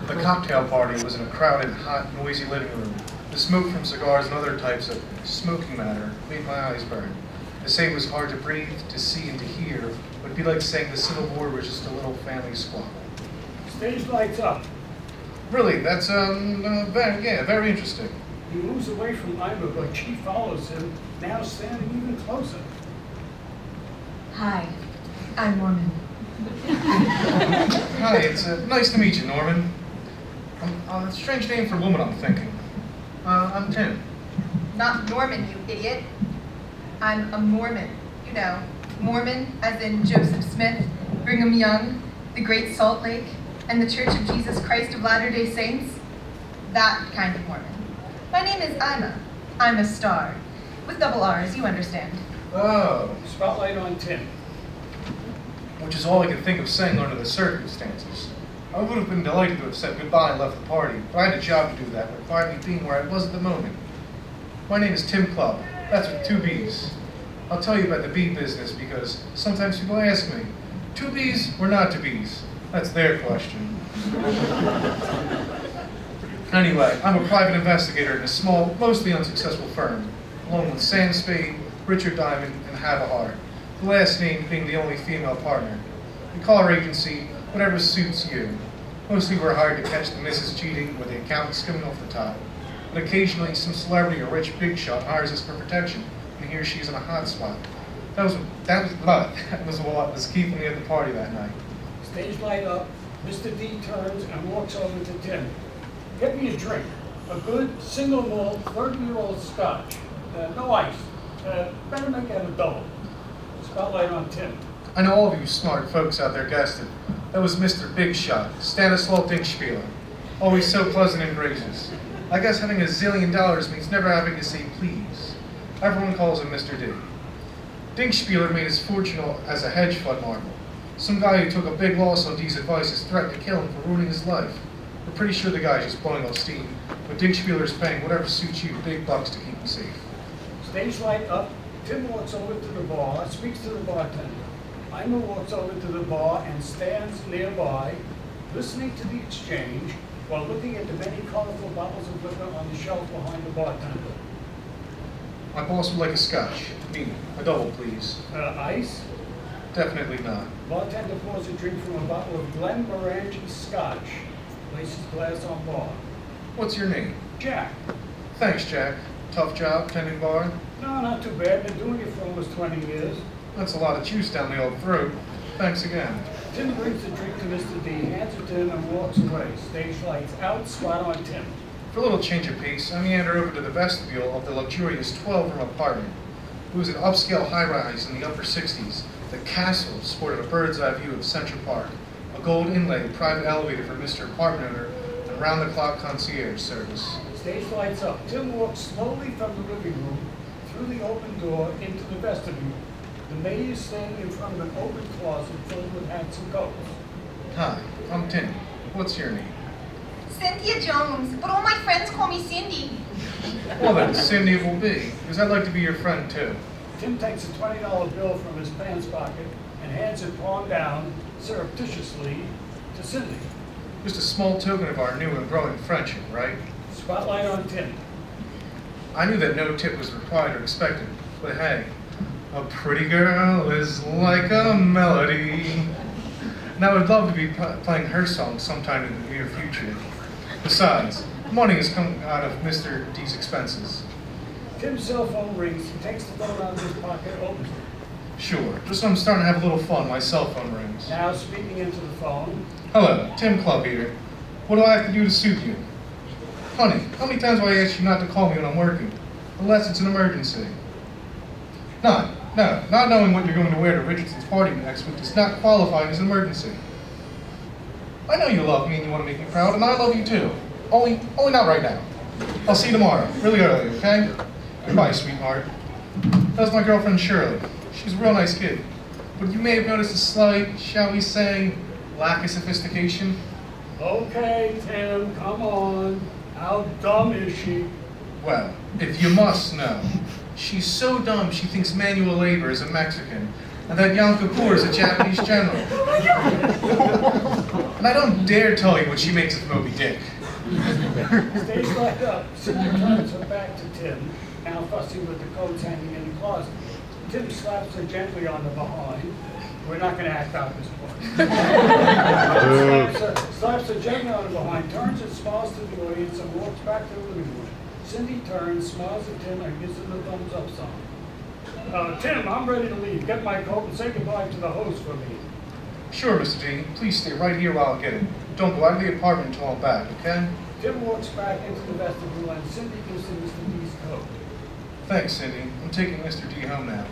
The cocktail party was in a crowded, hot, noisy living room. The smoke from cigars and other types of smoking matter made my eyes burn. To say it was hard to breathe, to see, and to hear would be like saying the Civil War was just a little family squabble. Stage lights up. Really, that's very interesting. He moves away from Ima, but she follows him, now standing even closer. Hi, I'm Norman. Hi, it's nice to meet you, Norman. A strange name for a woman, I'm thinking. I'm Tim. Not Norman, you idiot. I'm a Mormon. You know, Mormon as in Joseph Smith, Brigham Young, the Great Salt Lake, and the Church of Jesus Christ of Latter-day Saints. That kind of Mormon. My name is Ima. I'm a star. With double R's, you understand. Oh, Spotlight on Tim. which is all I could think of saying under the circumstances. I would have been delighted to have said goodbye and left the party, but I had a job to do that required me being where I was at the moment. My name is Tim Club. That's with 2 B's. I'll tell you about the bee business because sometimes people ask me, 2 B's or not 2 B's? That's their question. Anyway, I'm a private investigator in a small, mostly unsuccessful firm, along with Sam Spade, Richard Diamond, and Havahar, the last name being the only female partner. We call our agency whatever suits you. Mostly we're hired to catch the missus cheating or the accountant skimming off the top. But occasionally some celebrity or rich big shot hires us for protection, and he or she's in a hot spot. That was what was keeping me at the party that night. Stage light up, Mr. D turns and walks over to Tim. Get me a drink. A good single malt 30-year-old scotch. No ice. Better make that a double. Spotlight on Tim. I know all of you smart folks out there guessed it. That was Mr. Big Shot, Stanislaw Dinkspieler. Always so pleasant and gracious. I guess having $1 zillion means never having to say please. Everyone calls him Mr. D. Dinkspieler made his fortune as a hedge fund marble. Some guy who took a big loss on D's advice has threatened to kill him for ruining his life. We're pretty sure the guy's just blowing off steam, but Dinkspieler's paying whatever suits you big bucks to keep him safe. Stage light up, Tim walks over to the bar, speaks to the bartender. Ima walks over to the bar and stands nearby, listening to the exchange while looking at the many colorful bottles of liquor on the shelf behind the bartender. My boss would like a scotch. Me, a double, please. Ice? Definitely not. Bartender pours a drink from a bottle of Glenmorangie Scotch. Places glass on bar. What's your name? Jack. Thanks, Jack. Tough job, tending bar? No, not too bad. Been doing it for almost 20 years. That's a lot of juice down the old throat. Thanks again. Tim brings the drink to Mr. D, hands it to him, and walks away. Stage lights out, spot on Tim. For a little change of pace, I meander over to the vestibule of the luxurious 12-room apartment. It was an upscale high-rise in the upper 60s. The castle sported a bird's-eye view of Central Park, a gold inlaid private elevator for Mr. Apartment owner, and round-the-clock concierge service. Stage lights up. Tim walks slowly from the living room, through the open door, into the vestibule. The maid is standing in front of an open closet filled with hats and coats. Hi, I'm Tim. What's your name? Cynthia Jones, but all my friends call me Cindy. Well then, Cindy it will be, because I'd like to be your friend too. Tim takes a $20 bill from his pants pocket and hands it palm down, surreptitiously, to Cindy. Just a small token of our new and growing friendship, right? Spotlight on Tim. I knew that no tip was required or expected, but hey, a pretty girl is like a melody. And I would love to be playing her song sometime in the near future. Besides, money has come out of Mr. D's expenses. Tim's cell phone rings. He takes the phone out of his pocket, opens it. Sure, just when I'm starting to have a little fun, my cell phone rings. Now speaking into the phone. Hello, Tim Club here. What do I have to do to suit you? Honey, how many times do I ask you not to call me when I'm working? Unless it's an emergency. Not knowing what you're going to wear to Richardson's party next week does not qualify as an emergency. I know you love me and you want to make me proud, and I love you too. Only not right now. I'll see you tomorrow, really early, okay? Goodbye, sweetheart. That was my girlfriend Shirley. She's a real nice kid. But you may have noticed a slight, shall we say, lack of sophistication. Okay, Tim, come on. How dumb is she? Well, if you must know, she's so dumb she thinks manual labor is a Mexican, and that Yom Kippur is a Japanese general. And I don't dare tell you what she makes of Moby Dick. Stage light up. Cindy turns her back to Tim, now fussing with the coats hanging in the closet. Tim slaps her gently on the behind. We're not going to act out this part. slaps her gently on the behind, turns and smiles to the audience, and walks back to the living room. Cindy turns, smiles at Tim, and gives him the thumbs up sign. Tim, I'm ready to leave. Get my coat and say goodbye to the host for me. Sure, Mr. D. Please stay right here while I get it. Don't go out of the apartment until I'm back, okay? Tim walks back into the vestibule, and Cindy gives him Mr. D's coat. Thanks, Cindy. I'm taking Mr. D home now.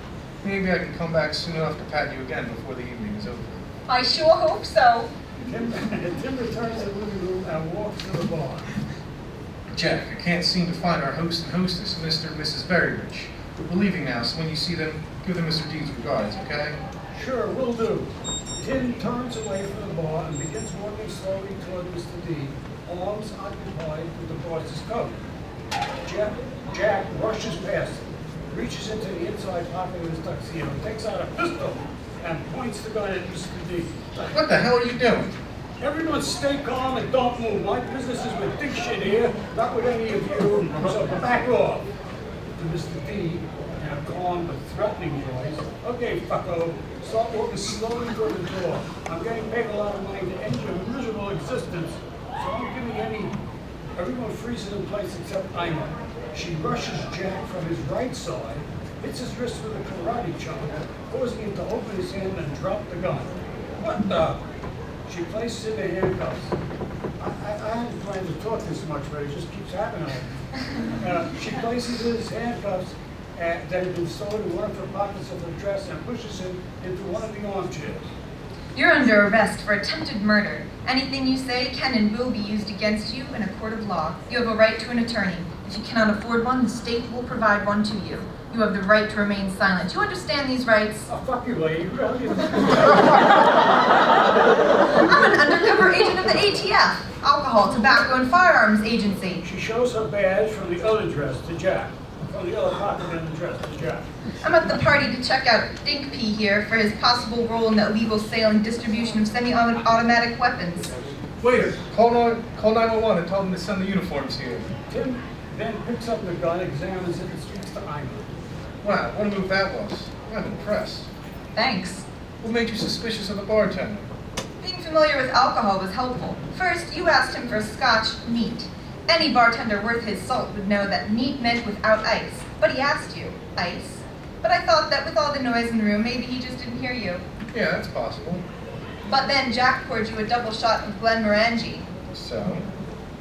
Maybe I can come back soon enough to pat you again before the evening is over. I sure hope so. Tim returns to the living room and walks to the bar. Jack, I can't seem to find our host and hostess, Mr. and Mrs. Berryrich. We're leaving now, so when you see them, give them Mr. D's regards, okay? Sure, will do. Tim turns away from the bar and begins walking slowly toward Mr. D, arms occupied with the boss's coat. Jack rushes past him, reaches into the inside pocket of his tuxedo, takes out a pistol, and points the gun at Mr. D. What the hell are you doing? Everyone stay calm and don't move. My business is with big shit here, not with any of you, so back off. To Mr. D, in a calm but threatening voice. Okay, fucko, start walking slowly toward the door. I'm getting paid a lot of money to end your miserable existence, so I'm giving any... Everyone freezes in place except Ima. She rushes Jack from his right side, hits his wrist with a karate chop, causing him to open his hand and drop the gun. What the? She places him in handcuffs. I hadn't planned to talk this much, but it just keeps happening. She places his handcuffs and that had been stolen in one of her pockets of her dress and pushes him into one of the armchairs. You're under arrest for attempted murder. Anything you say can and will be used against you in a court of law. You have a right to an attorney. If you cannot afford one, the state will provide one to you. You have the right to remain silent. You understand these rights? Oh, fuck you, lady. You really I'm an undercover agent of the ATF, Alcohol, Tobacco, and Firearms Agency. She shows her badge from the other dress to Jack. From the other pocket in the dress to Jack. I'm at the party to check out Dink P here for his possible role in the illegal sale and distribution of semi-automatic weapons. Waiter, call 911 and tell them to send the uniforms here. Tim then picks up the gun, examines it, and speaks to Ima. Wow, what a move that was. I'm impressed. Thanks. What made you suspicious of the bartender? Being familiar with alcohol was helpful. First, you asked him for Scotch neat. Any bartender worth his salt would know that neat meant without ice. But he asked you, ice. But I thought that with all the noise in the room, maybe he just didn't hear you. Yeah, that's possible. But then Jack poured you a double shot of Glenmorangie. So?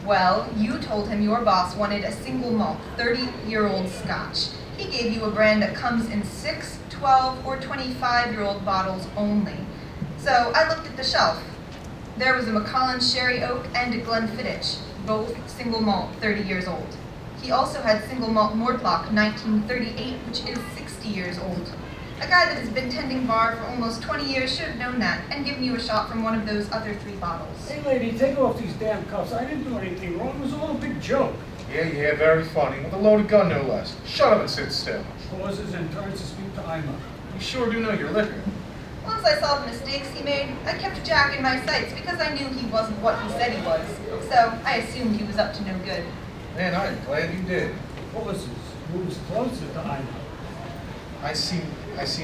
Well, you told him your boss wanted a single malt, 30-year-old Scotch. He gave you a brand that comes in 6, 12, or 25-year-old bottles only. So I looked at the shelf. There was a Macallan Sherry Oak and a Glenfiddich, both single malt, 30 years old. He also had single malt Nordlock, 1938, which is 60 years old. A guy that has been tending bar for almost 20 years should have known that and given you a shot from one of those other 3 bottles. Hey, lady, take off these damn cuffs. I didn't do anything wrong. It was all a big joke. Yeah, very funny. With a loaded gun, no less. Shut up and sit still. Pauses and turns to speak to Ima. You sure do know your liquor. Once I saw the mistakes he made, I kept Jack in my sights because I knew he wasn't what he said he was. So I assumed he was up to no good. Man, I'm glad you did. Pauses, moves closer to Ima. I see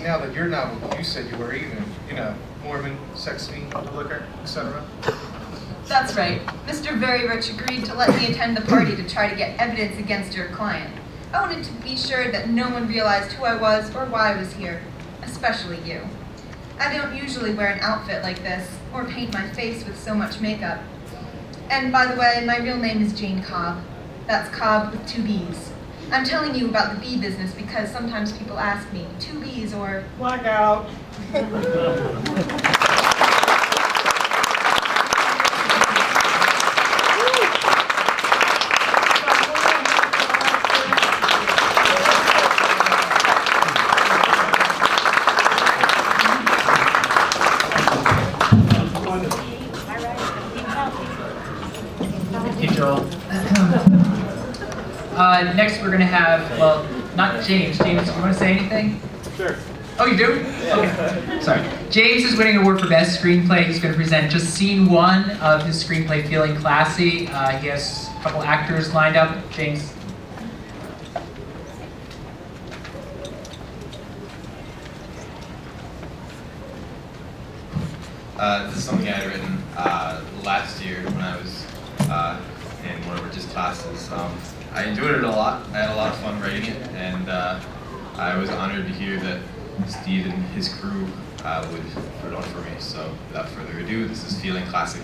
now that you're not what you said you were either. You know, Mormon, sex fiend, liquor, etc. That's right. Mr. Very Rich agreed to let me attend the party to try to get evidence against your client. I wanted to be sure that no one realized who I was or why I was here, especially you. I don't usually wear an outfit like this or paint my face with so much makeup. And by the way, my real name is Jane Cobb. That's Cobb with 2 B's. I'm telling you about the bee business because sometimes people ask me, 2 B's or... Blackout. Hey, Joel. Next, we're going to have, well, not James. James, do you want to say anything? Sure. Oh, you do? Okay. Sorry. James is winning an award for Best Screenplay. He's going to present just scene 1 of his screenplay, Feeling Classy. He has a couple actors lined up. James. This is something I had written last year when I was in one of our just classes. I enjoyed it a lot. I had a lot of fun writing it, and I was honored to hear that Steve and his crew would put it on for me. So without further ado, this is Feeling Classy.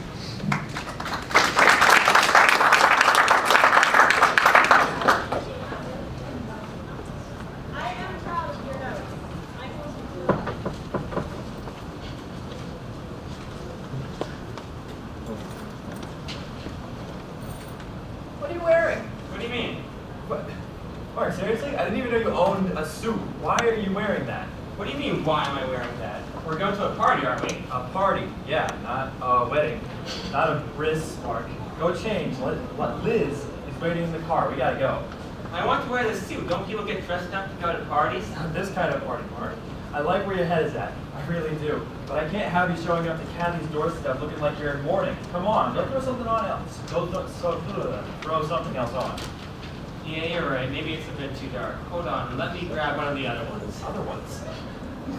What are you wearing? What do you mean? What? Mark, seriously? I didn't even know you owned a suit. Why are you wearing that? What do you mean, why am I wearing that? We're going to a party, aren't we? A party, yeah, not a wedding. Not a bris, Mark. Go change. Liz is waiting in the car. We gotta go. I want to wear this suit. Don't people get dressed up to go to parties? Not this kind of party, Mark. I like where your head is at. I really do. But I can't have you showing up to Kathy's doorstep looking like you're in mourning. Come on, go throw something on else. Throw something else on. Yeah, you're right. Maybe it's a bit too dark. Hold on. Let me grab one of the other ones. Other ones.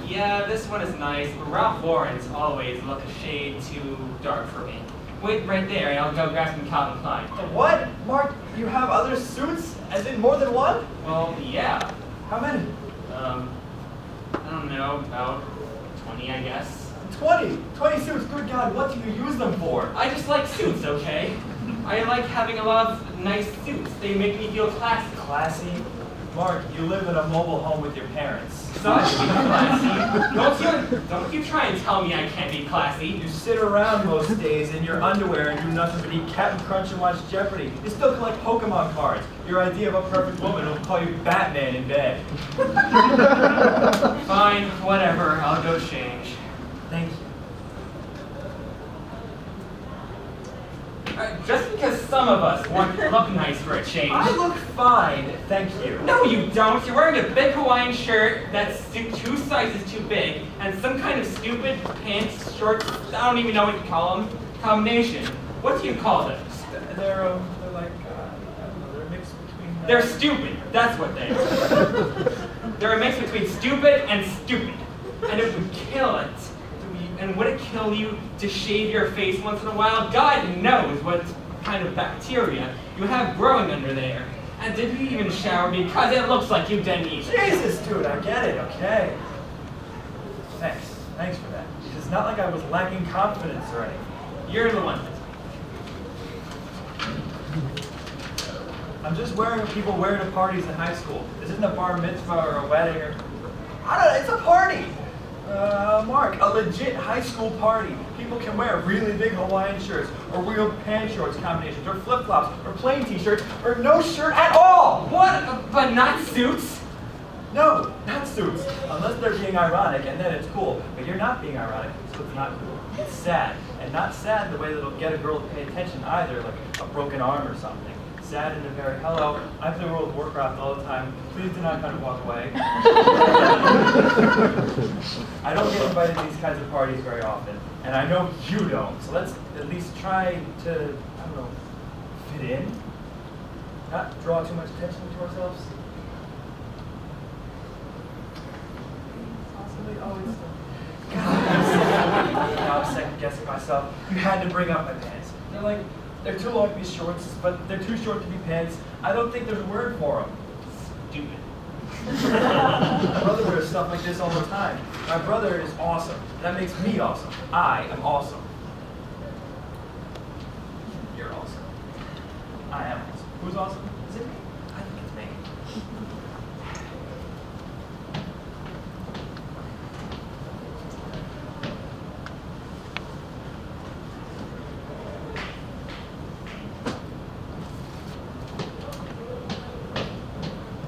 Yeah, this one is nice, but Ralph Lauren's always look a shade too dark for me. Wait right there, and I'll go grab some Calvin Klein. What? Mark, you have other suits? As in more than one? Well, yeah. How many? I don't know, about 20, I guess. 20! 20 suits, good God, what do you use them for? I just like suits, okay? I like having a lot of nice suits. They make me feel classy. Classy? Mark, you live in a mobile home with your parents. Son, be classy. Don't you try and tell me I can't be classy. You sit around most days in your underwear and do nothing but eat Captain Crunch and watch Jeopardy. You still collect Pokemon cards. Your idea of a perfect woman will call you Batman in bed. Fine, whatever. I'll go change. Thank you. Just because some of us want to look nice for a change. I look fine, thank you. No, you don't. You're wearing a big Hawaiian shirt that's 2 sizes too big, and some kind of stupid pants, shorts, I don't even know what you call them, combination. What do you call those? They're like, I don't know, they're a mix between... They're stupid. That's what they are. They're a mix between stupid and stupid. And it would kill it. And would it kill you to shave your face once in a while? God knows what kind of bacteria you have growing under there. And did you even shower? Because it looks like you didn't either. Jesus, dude, I get it, okay. Thanks for that. It's not like I was lacking confidence or anything. You're the one. I'm just wearing what people wear to parties in high school. This isn't a bar mitzvah or a wedding or... I don't know, it's a party! Mark, a legit high school party. People can wear really big Hawaiian shirts, or real pant shorts combinations, or flip-flops, or plain t-shirts, or no shirt at all! What? But not suits? No, not suits. Unless they're being ironic, and then it's cool. But you're not being ironic, so it's not cool. It's sad. And not sad the way that'll get a girl to pay attention either, like a broken arm or something. Sad and a very, hello, I play World of Warcraft all the time. Please do not kind of walk away. I don't get invited to these kinds of parties very often, and I know you don't. So let's at least try to, I don't know, fit in. Not draw too much attention to ourselves. Possibly always. Now I'm second guessing myself. You had to bring up my pants. They're too long to be shorts, but they're too short to be pants. I don't think there's a word for them. Stupid. My brother wears stuff like this all the time. My brother is awesome. That makes me awesome. I am awesome. You're awesome. I am awesome. Who's awesome? Is it me? I think it's me.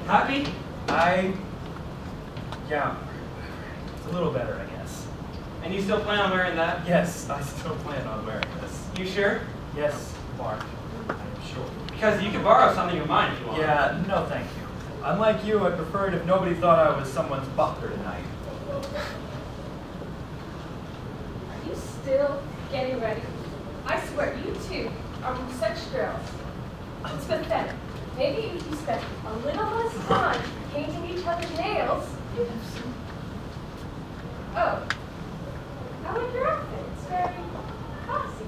Happy? Yeah. It's a little better, I guess. And you still plan on wearing that? Yes, I still plan on wearing this. You sure? Yes, Mark. I'm sure. Because you can borrow something of mine if you want. Yeah, no thank you. Unlike you, I'd prefer it if nobody thought I was someone's butler tonight. Are you still getting ready? I swear, you two are such girls. It's pathetic. Maybe if you spent a little less time painting each other's nails, you'd have some... Oh, I like your outfit. It's very classy.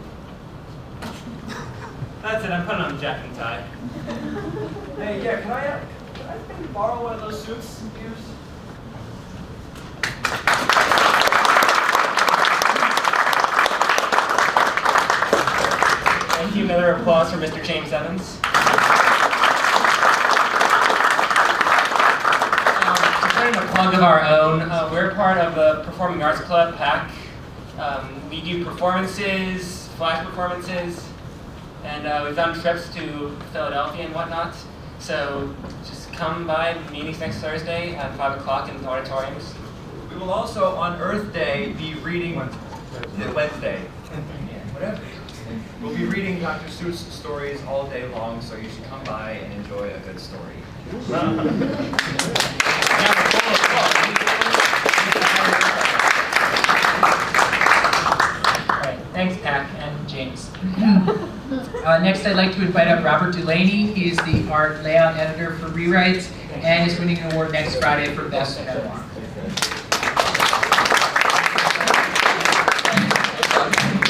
That's it, I'm putting on a jacket and tie. Hey, yeah, can I maybe borrow one of those suits of yours? Thank you. Another applause for Mr. James Evans. Putting a plug of our own, we're part of the Performing Arts Club, PAC. We do performances, flash performances, and we've done trips to Philadelphia and whatnot. So just come by meetings next Thursday at 5 o'clock in the auditoriums. We will also, on Earth Day, be reading... Wednesday. Whatever. We'll be reading Dr. Seuss stories all day long, so you should come by and enjoy a good story. Alright, thanks, Pac and James. Next, I'd like to invite up Robert Delaney. He's the art layout editor for Rewrites and is winning an award next Friday for Best Memoir.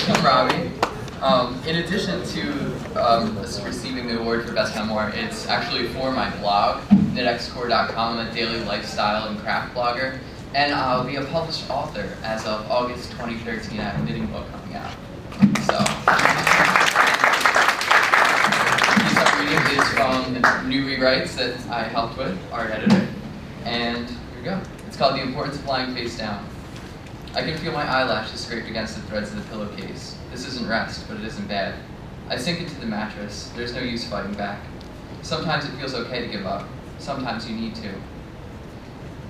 I'm Robbie. In addition to receiving the award for Best Memoir, it's actually for my blog, knitexcore.com. I'm a daily lifestyle and craft blogger, and I'll be a published author as of August 2013. I have a knitting book coming out. So, the piece I'm reading is from the new Rewrite writes that I helped with, our editor. And here we go. It's called The Importance of Lying Face Down. I can feel my eyelashes scrape against the threads of the pillowcase. This isn't rest, but it isn't bad. I sink into the mattress. There's no use fighting back. Sometimes it feels okay to give up. Sometimes you need to.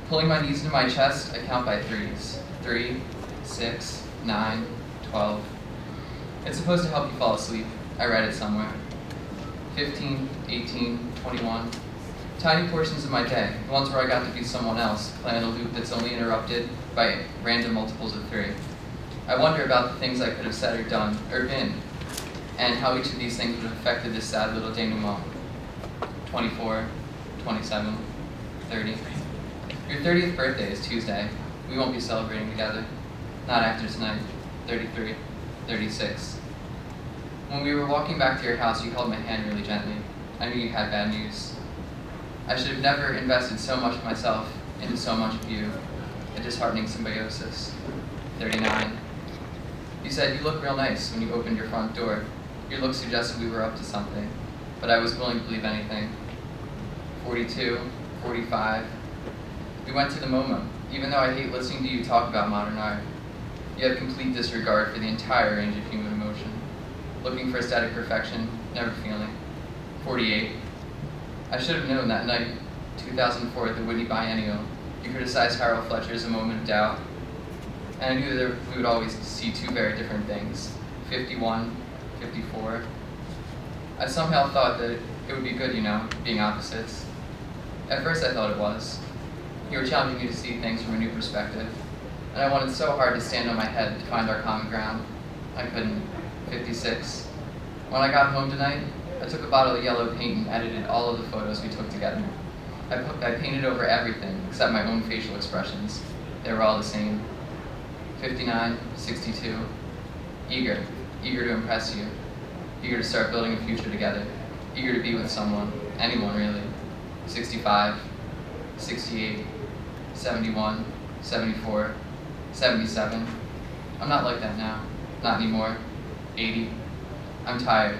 Pulling my knees into my chest, I count by threes. 3, 6, 9, 12. It's supposed to help you fall asleep. I read it somewhere. 15, 18, 21. Tiny portions of my day, the ones where I got to be someone else, play on a loop that's only interrupted by random multiples of 3. I wonder about the things I could have said or done, or been, and how each of these things would have affected this sad little denouement. 24, 27, 30. Your 30th birthday is Tuesday. We won't be celebrating together. Not after tonight. 33, 36. When we were walking back to your house, you held my hand really gently. I knew you had bad news. I should have never invested so much of myself into so much of you. A disheartening symbiosis. 39. You said you look real nice when you opened your front door. Your look suggested we were up to something, but I was willing to believe anything. 42, 45. We went to the MoMA, even though I hate listening to you talk about modern art. You have complete disregard for the entire range of human emotion. Looking for aesthetic perfection, never feeling. 48. I should have known that night, 2004 at the Whitney Biennial, you criticized Harold Fletcher's A Moment of Doubt. And I knew that we would always see two very different things. 51, 54. I somehow thought that it would be good, being opposites. At first I thought it was. You were challenging me to see things from a new perspective. And I wanted so hard to stand on my head to find our common ground. I couldn't. 56. When I got home tonight, I took a bottle of yellow paint and edited all of the photos we took together. I painted over everything except my own facial expressions. They were all the same. 59, 62. Eager to impress you. Eager to start building a future together. Eager to be with someone, anyone really. 65, 68, 71, 74, 77. I'm not like that now. Not anymore. 80. I'm tired.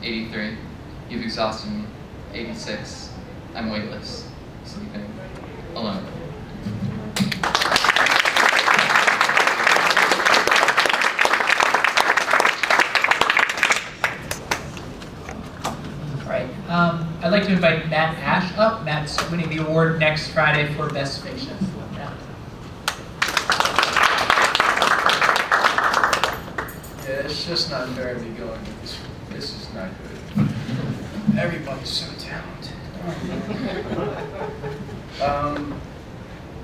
83. You've exhausted me. 86. I'm weightless. Sleeping. Alone. All right. I'd like to invite Matt Ash up. Matt's winning the award next Friday for Best Fiction. Matt. Yeah, it's just not very me going. This is not good. Everybody's so talented.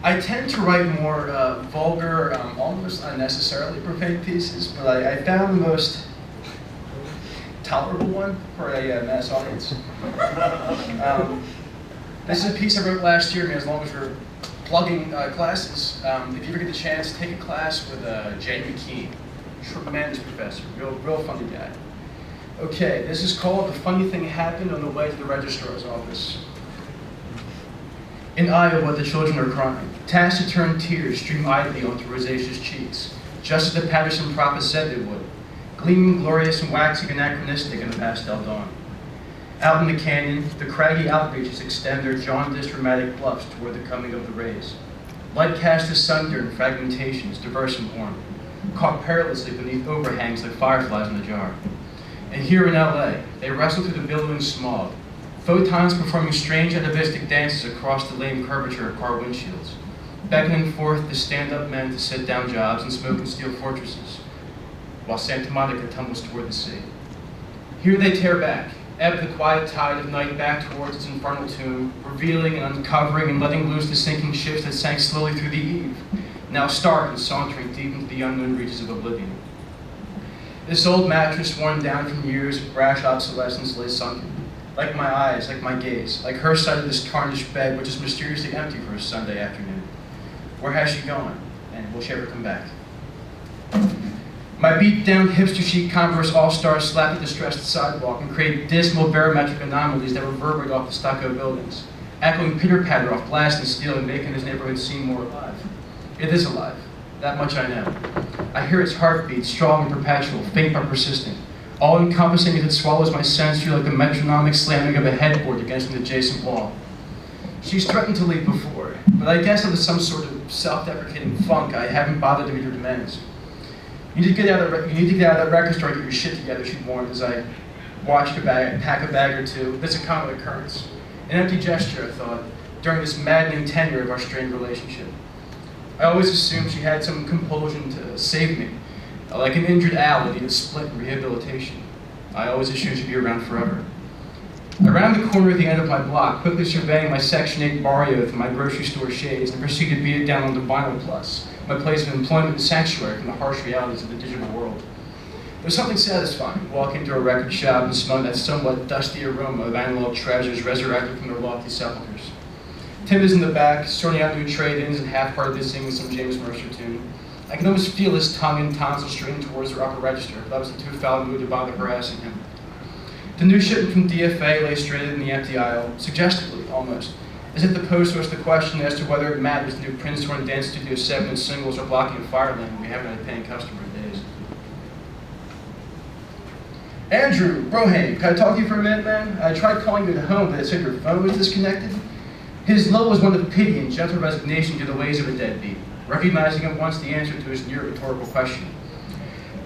I tend to write more vulgar, almost unnecessarily profane pieces, but I found the most tolerable one for a mass audience. This is a piece I wrote last year, and as long as we're plugging classes, if you ever get the chance, take a class with Jay McKean. Tremendous professor, real funny guy. Okay, this is called The Funny Thing Happened on the Way to the Registrar's Office. In Iowa, the children are crying. Taciturn tears stream idly onto rosaceous cheeks, just as the Patterson prophets said they would, gleaming glorious and waxing anachronistic in the pastel dawn. Out in the canyon, the craggy outreaches extend their jaundiced dramatic bluffs toward the coming of the rays. Light cast asunder in fragmentations, diverse and warm, caught perilously beneath overhangs like fireflies in a jar. And here in LA, they wrestle through the billowing smog, photons performing strange atavistic dances across the lame curvature of car windshields, beckoning forth the stand-up men to sit-down jobs and smoke and steel fortresses, while Santa Monica tumbles toward the sea. Here they tear back, ebb the quiet tide of night back towards its infernal tomb, revealing and uncovering and letting loose the sinking ships that sank slowly through the eve, now stark and sauntering deep into the unknown reaches of oblivion. This old mattress worn down from years of brash obsolescence lay sunken, like my eyes, like my gaze, like her side of this tarnished bed which is mysteriously empty for a Sunday afternoon. Where has she gone, and will she ever come back? My beat-down hipster chic Converse All-Stars slap the distressed sidewalk and create dismal barometric anomalies that reverberate off the stucco buildings, echoing pitter-patter off glass and steel and making this neighborhood seem more alive. It is alive. That much I know. I hear its heartbeat, strong and perpetual, faint but persistent, all-encompassing as it swallows my sensory like the metronomic slamming of a headboard against an adjacent wall. She's threatened to leave before, but I guess out of some sort of self-deprecating funk, I haven't bothered to meet her demands. You need to get out of that record store and get your shit together, she warned as I watched her pack a bag or two. That's a common occurrence. An empty gesture, I thought, during this maddening tenure of our strained relationship. I always assumed she had some compulsion to save me, like an injured owl that needed split and rehabilitation. I always assumed she'd be around forever. I rounded the corner at the end of my block, quickly surveying my Section 8 barrio through my grocery store shades, and proceeded to beat it down on the Vinyl Plus, my place of employment and sanctuary from the harsh realities of the digital world. There was something satisfying walking into a record shop and smelling that somewhat dusty aroma of analog treasures resurrected from their lofty sepulchres. Tim is in the back, sorting out new trade-ins and half-heartedly singing some James Mercer tune. I can almost feel his tongue and tonsil straining towards her upper register, but I was in too foul a mood to bother harassing him. The new shipment from DFA lay straight in the empty aisle, suggestively, almost, as if the post was the question as to whether it matters the new Princeton Dance Studio 7 singles are blocking a fire lane. We haven't had a paying customer in days. Andrew, Brohane, can I talk to you for a minute, man? I tried calling you at home, but it said your phone was disconnected. His low was one of pity and gentle resignation to the ways of a deadbeat, recognizing at once the answer to his near rhetorical question.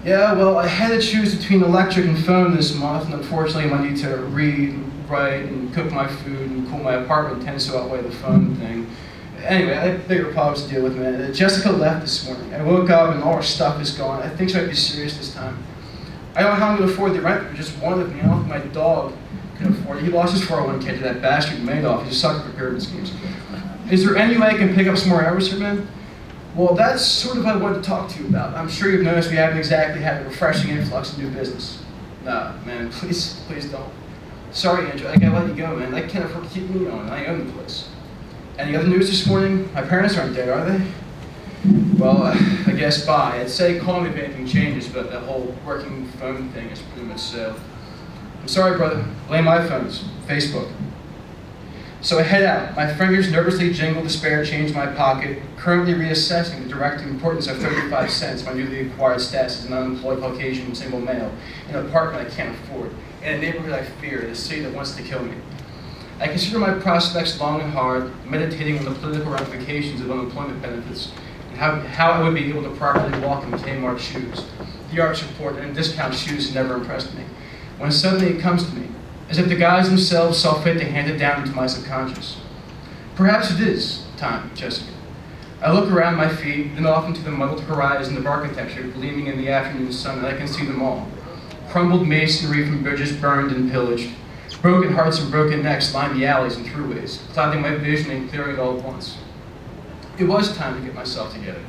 Yeah, well, I had to choose between electric and phone this month, and unfortunately my need to read, write, and cook my food and cool my apartment tends to outweigh the phone thing. Anyway, I have bigger problems to deal with, man. Jessica left this morning. I woke up and all her stuff is gone. I think she might be serious this time. I don't know how I'm going to afford the rent for just one of me. I don't think my dog can afford it. He lost his 401k to that bastard Madoff. He's a sucker for pyramid schemes. Is there any way I can pick up some more hours here, man? Well, that's sort of what I wanted to talk to you about. I'm sure you've noticed we haven't exactly had a refreshing influx of new business. Nah, man, please don't. Sorry, Andrew, I gotta let you go, man. I can't afford to keep me on. I own the place. Any other news this morning? My parents aren't dead, are they? Well, I guess bye. I'd say call me if anything changes, but the whole working phone thing is pretty much so. I'm sorry, brother. Blame my phones. Facebook. So I head out. My fingers nervously jingle the spare change in my pocket, currently reassessing the direct importance of 35 cents, my newly acquired status as an unemployed Caucasian single male, in an apartment I can't afford, in a neighborhood I fear, in a city that wants to kill me. I consider my prospects long and hard, meditating on the political ramifications of unemployment benefits, and how I would be able to properly walk in Kmart shoes. The art support and discount shoes have never impressed me. When suddenly it comes to me, as if the guys themselves saw fit to hand it down into my subconscious. Perhaps it is time, Jessica. I look around my feet, then off into the muddled horizon of architecture gleaming in the afternoon sun, and I can see them all. Crumbled masonry from bridges burned and pillaged. Broken hearts and broken necks line the alleys and throughways, clouding my vision and clearing it all at once. It was time to get myself together.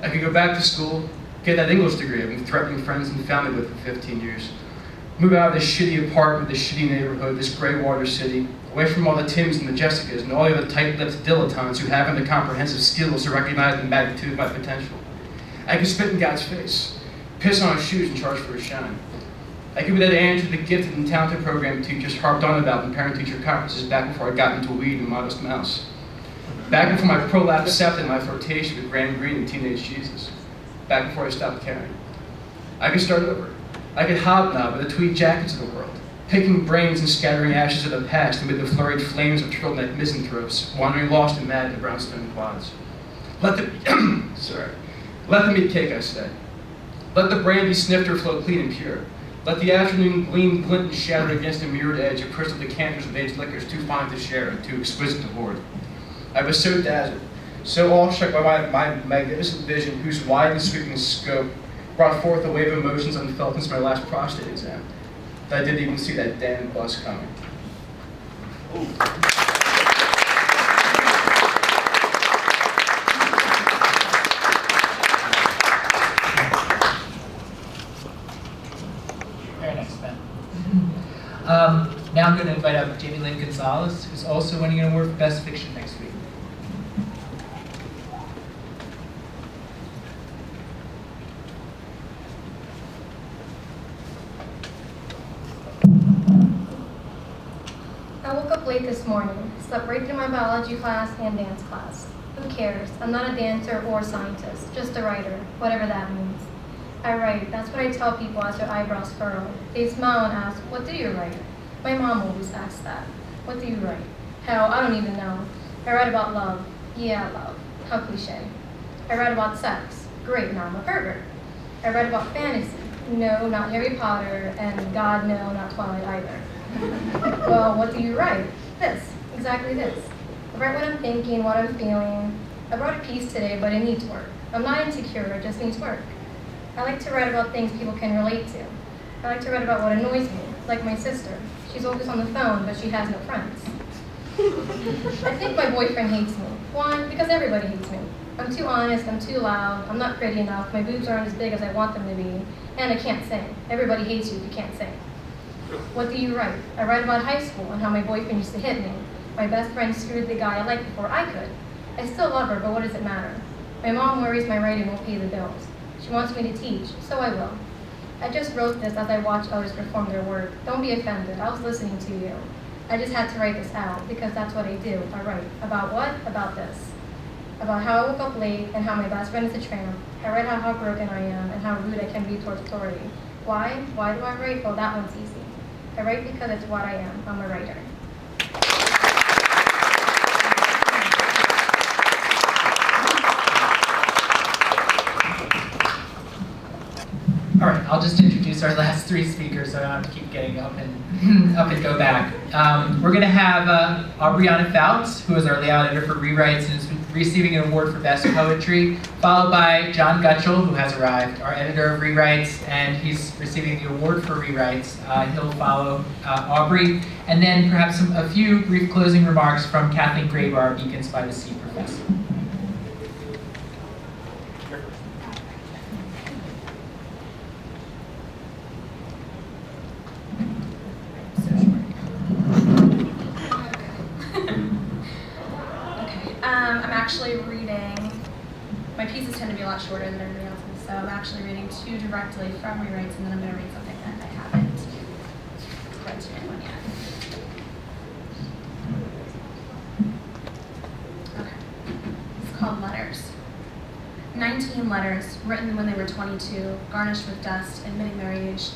I could go back to school, get that English degree I've been threatening friends and family with for 15 years. Move out of this shitty apartment, this shitty neighborhood, this gray water city, away from all the Tims and the Jessicas and all the other tight-lipped dilettantes who haven't the comprehensive skills to recognize the magnitude of my potential. I could spit in God's face, piss on his shoes and charge for his shine. I could be that Andrew, the gifted and talented program teachers harped on about in parent-teacher conferences back before I got into weed and Modest Mouse. Back before my prolapse septum and my flirtation with Graham Greene and Teenage Jesus. Back before I stopped caring. I could start over. I could hobnob with the tweed jackets of the world, picking brains and scattering ashes of the past amid the flurried flames of turtleneck misanthropes, wandering lost and mad in the brownstone quads. Let them eat cake, I say. Let the brandy snifter flow clean and pure. Let the afternoon gleam glint and shatter against the mirrored edge of crystal decanters of aged liquors too fine to share and too exquisite to hoard. I was so dazzled, so awestruck by my magnificent vision, whose wide and sweeping scope brought forth a wave of emotions unfelt since my last prostate exam, that I didn't even see that damn bus coming. Ooh. Very nice, Ben. Now I'm going to invite up Jamie Lynn Gonzalez, who's also winning an award for Best Fiction next week. I woke up late this morning, slept right through my biology class and dance class. Who cares? I'm not a dancer or a scientist, just a writer, whatever that means. I write. That's what I tell people as their eyebrows furrow. They smile and ask, what do you write? My mom always asks that. What do you write? Hell, I don't even know. I write about love. Yeah, love. How cliche. I write about sex. Great, now I'm a pervert. I write about fantasy. No, not Harry Potter, and God, no, not Twilight either. Well, what do you write? This. Exactly this. I write what I'm thinking, what I'm feeling. I wrote a piece today, but it needs work. I'm not insecure, it just needs work. I like to write about things people can relate to. I like to write about what annoys me, like my sister. She's always on the phone, but she has no friends. I think my boyfriend hates me. Why? Because everybody hates me. I'm too honest, I'm too loud, I'm not pretty enough, my boobs aren't as big as I want them to be, and I can't sing. Everybody hates you if you can't sing. What do you write? I write about high school and how my boyfriend used to hit me. My best friend screwed the guy I liked before I could. I still love her, but what does it matter? My mom worries my writing won't pay the bills. She wants me to teach, so I will. I just wrote this as I watch others perform their work. Don't be offended, I was listening to you. I just had to write this out, because that's what I do. I write. About what? About this. About how I woke up late and how my best friend is a tramp. I write how heartbroken I am and how rude I can be towards authority. Why? Why do I write? Well, that one's easy. I write because it's what I am. I'm a writer. All right, I'll just introduce our last three speakers so I don't have to keep getting up and go back. We're going to have Aubriana Fouts, who is our layout editor for Rewrites and is receiving an award for Best Poetry, followed by John Gutschel, who has arrived, our editor of Rewrites, and he's receiving the award for Rewrites. He'll follow Aubrey, and then perhaps a few brief closing remarks from Kathleen Graber, our Beacons by the Sea professor. I'm actually reading, my pieces tend to be a lot shorter than everybody else's, so I'm actually reading two directly from Rewrites, and then I'm going to read something that I haven't read to anyone yet. Okay. It's called Letters. 19 letters, written when they were 22, garnished with dust, admitting their age.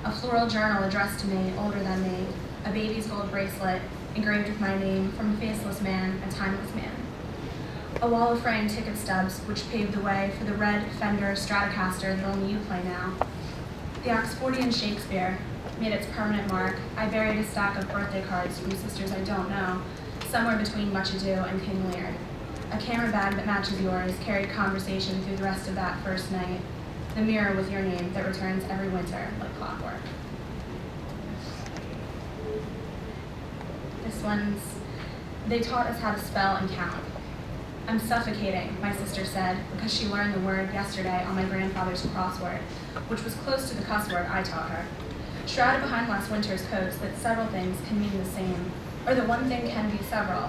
A floral journal addressed to me, older than me. A baby's gold bracelet, engraved with my name, from a faceless man, a timeless man. A wall of framed ticket stubs, which paved the way for the red Fender Stratocaster that only you play now. The Oxfordian Shakespeare made its permanent mark. I buried a stack of birthday cards from sisters I don't know, somewhere between Much Ado and King Lear. A camera bag that matches yours carried conversation through the rest of that first night. The mirror with your name that returns every winter like clockwork. This one's, they taught us how to spell and count. I'm suffocating, my sister said, because she learned the word yesterday on my grandfather's crossword, which was close to the cuss word I taught her. Shrouded behind last winter's coats that several things can mean the same, or that one thing can be several.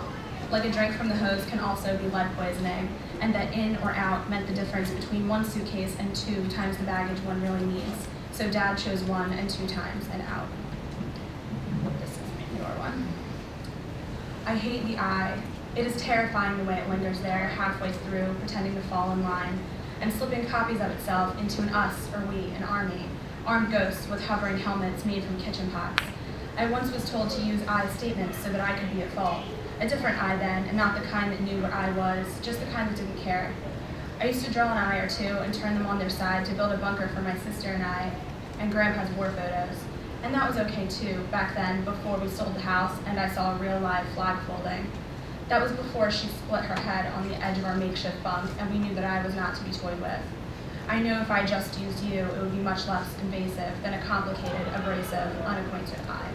Like a drink from the hose can also be lead poisoning, and that in or out meant the difference between one suitcase and 2 times the baggage one really needs. So Dad chose 1 and 2 times and out. This is your one. I hate the eye. It is terrifying the way it lingers there, halfway through, pretending to fall in line, and slipping copies of itself into an us or we, an army, armed ghosts with hovering helmets made from kitchen pots. I once was told to use I statements so that I could be at fault. A different I then, and not the kind that knew what I was, just the kind that didn't care. I used to draw an eye or 2 and turn them on their side to build a bunker for my sister and I, and Grandpa's war photos. And that was okay too, back then, before we sold the house and I saw a real live flag folding. That was before she split her head on the edge of our makeshift bunk, and we knew that I was not to be toyed with. I know if I just used you, it would be much less invasive than a complicated, abrasive, unacquainted eye.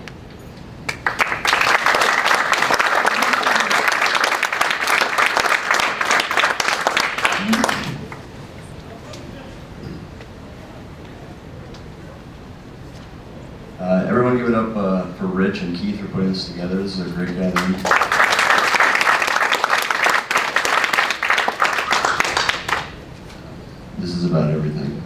Everyone give it up for Rich and Keith for putting this together. This is a great gathering. This is about everything.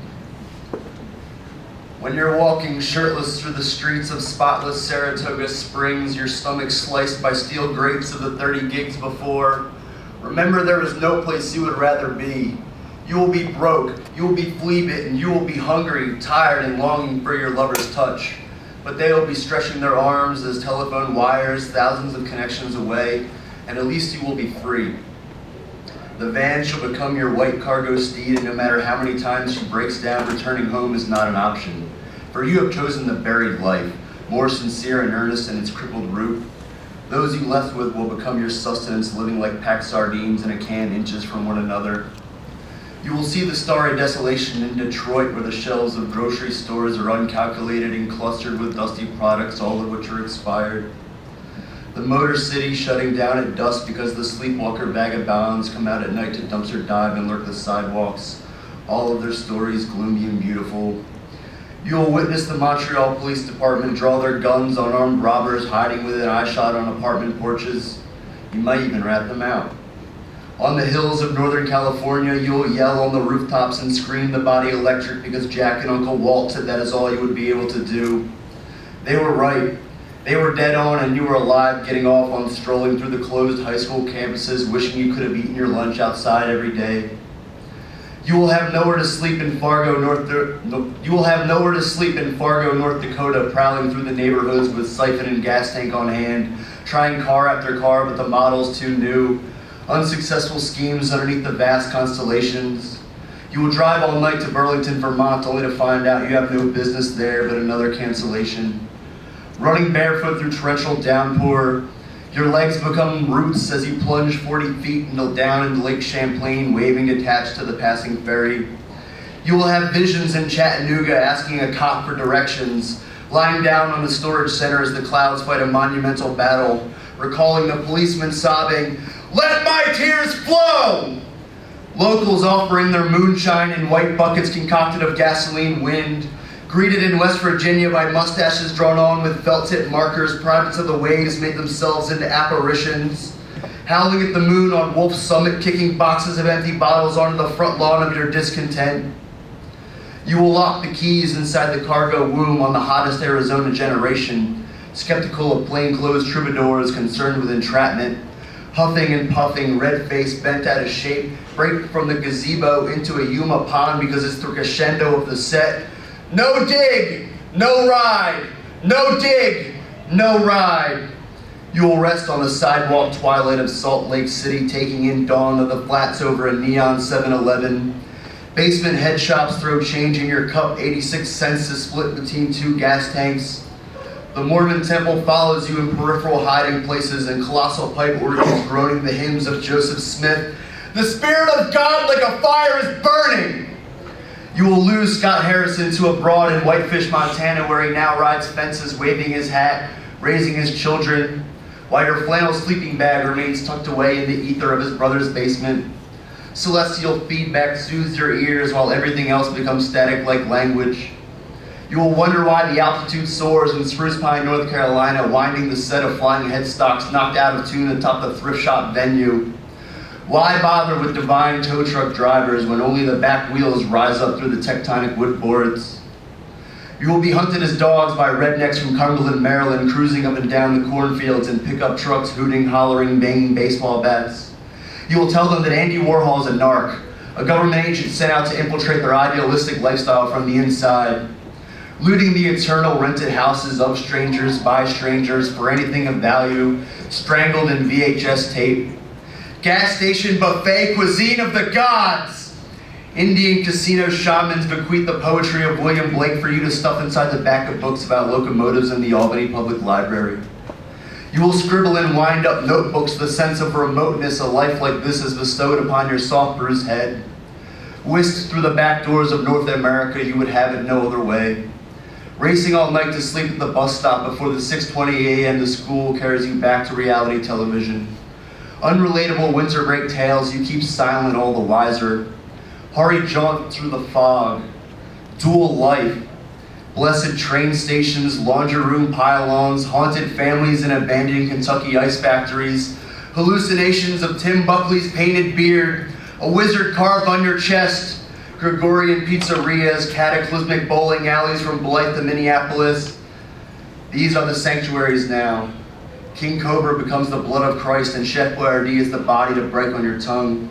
When you're walking shirtless through the streets of spotless Saratoga Springs, your stomach sliced by steel grapes of the 30 gigs before, remember there is no place you would rather be. You will be broke, You will be flea-bitten, you will be hungry, tired, and longing for your lover's touch. But they will be stretching their arms as telephone wires thousands of connections away, and at least you will be free. The van shall become your white cargo steed, and no matter how many times she breaks down, returning home is not an option. For you have chosen the buried life, more sincere and earnest in its crippled root. Those you left with will become your sustenance, living like packed sardines in a can inches from one another. You will see the starry desolation in Detroit, where the shelves of grocery stores are uncalculated and clustered with dusty products, all of which are expired. The Motor City shutting down at dusk because the sleepwalker vagabonds come out at night to dumpster dive and lurk the sidewalks, all of their stories gloomy and beautiful. You will witness the Montreal Police Department draw their guns on armed robbers hiding within eyeshot on apartment porches. You might even rat them out. On the hills of Northern California, you will yell on the rooftops and scream the body electric because Jack and Uncle Walt said that is all you would be able to do. They were right. They were dead on, and you were alive, getting off on strolling through the closed high school campuses, wishing you could have eaten your lunch outside every day. You will have nowhere to sleep in Fargo, North Dakota, prowling through the neighborhoods with siphon and gas tank on hand, trying car after car, but the model's too new. Unsuccessful schemes underneath the vast constellations. You will drive all night to Burlington, Vermont, only to find out you have no business there but another cancellation. Running barefoot through torrential downpour, your legs become roots as you plunge 40 feet down into Lake Champlain, waving detached to the passing ferry. You will have visions in Chattanooga asking a cop for directions, lying down on the storage center as the clouds fight a monumental battle, recalling the policeman sobbing, "Let my tears flow!" Locals offering their moonshine in white buckets concocted of gasoline wind, greeted in West Virginia by mustaches drawn on with felt-tip markers, privates of the waves made themselves into apparitions, howling at the moon on Wolf Summit, kicking boxes of empty bottles onto the front lawn of your discontent. You will lock the keys inside the cargo womb on the hottest Arizona generation, skeptical of plainclothes troubadours concerned with entrapment, huffing and puffing, red face bent out of shape, break from the gazebo into a Yuma pond because it's the crescendo of the set. No dig, no ride. No dig, no ride. You will rest on the sidewalk twilight of Salt Lake City, taking in dawn of the flats over a neon 7-Eleven. Basement head shops throw change in your cup, 86 cents to split between two gas tanks. The Mormon temple follows you in peripheral hiding places and colossal pipe organs groaning the hymns of Joseph Smith. The Spirit of God like a fire is burning. You will lose Scott Harrison to abroad in Whitefish, Montana, where he now rides fences, waving his hat, raising his children, while your flannel sleeping bag remains tucked away in the ether of his brother's basement. Celestial feedback soothes your ears while everything else becomes static like language. You will wonder why the altitude soars in Spruce Pine, North Carolina, winding the set of flying headstocks knocked out of tune atop the thrift shop venue. Why bother with divine tow truck drivers when only the back wheels rise up through the tectonic wood boards? You will be hunted as dogs by rednecks from Cumberland, Maryland, cruising up and down the cornfields in pickup trucks, hooting, hollering, banging baseball bats. You will tell them that Andy Warhol is a narc, a government agent sent out to infiltrate their idealistic lifestyle from the inside, looting the eternal rented houses of strangers by strangers for anything of value, strangled in VHS tape. Gas station buffet cuisine of the gods. Indian casino shamans bequeath the poetry of William Blake for you to stuff inside the back of books about locomotives in the Albany Public Library. You will scribble in wind-up notebooks the sense of remoteness a life like this is bestowed upon your soft bruised head. Whisked through the back doors of North America, you would have it no other way. Racing all night to sleep at the bus stop before the 6:20 a.m. to school carries you back to reality television. Unrelatable winter break tales, you keep silent all the wiser. Hurry jaunt through the fog. Dual life. Blessed train stations, laundry room pylons, haunted families in abandoned Kentucky ice factories, hallucinations of Tim Buckley's painted beard, a wizard carved on your chest, Gregorian pizzerias, cataclysmic bowling alleys from Blythe to Minneapolis. These are the sanctuaries now. King Cobra becomes the blood of Christ, and Chef Boyardee is the body to break on your tongue.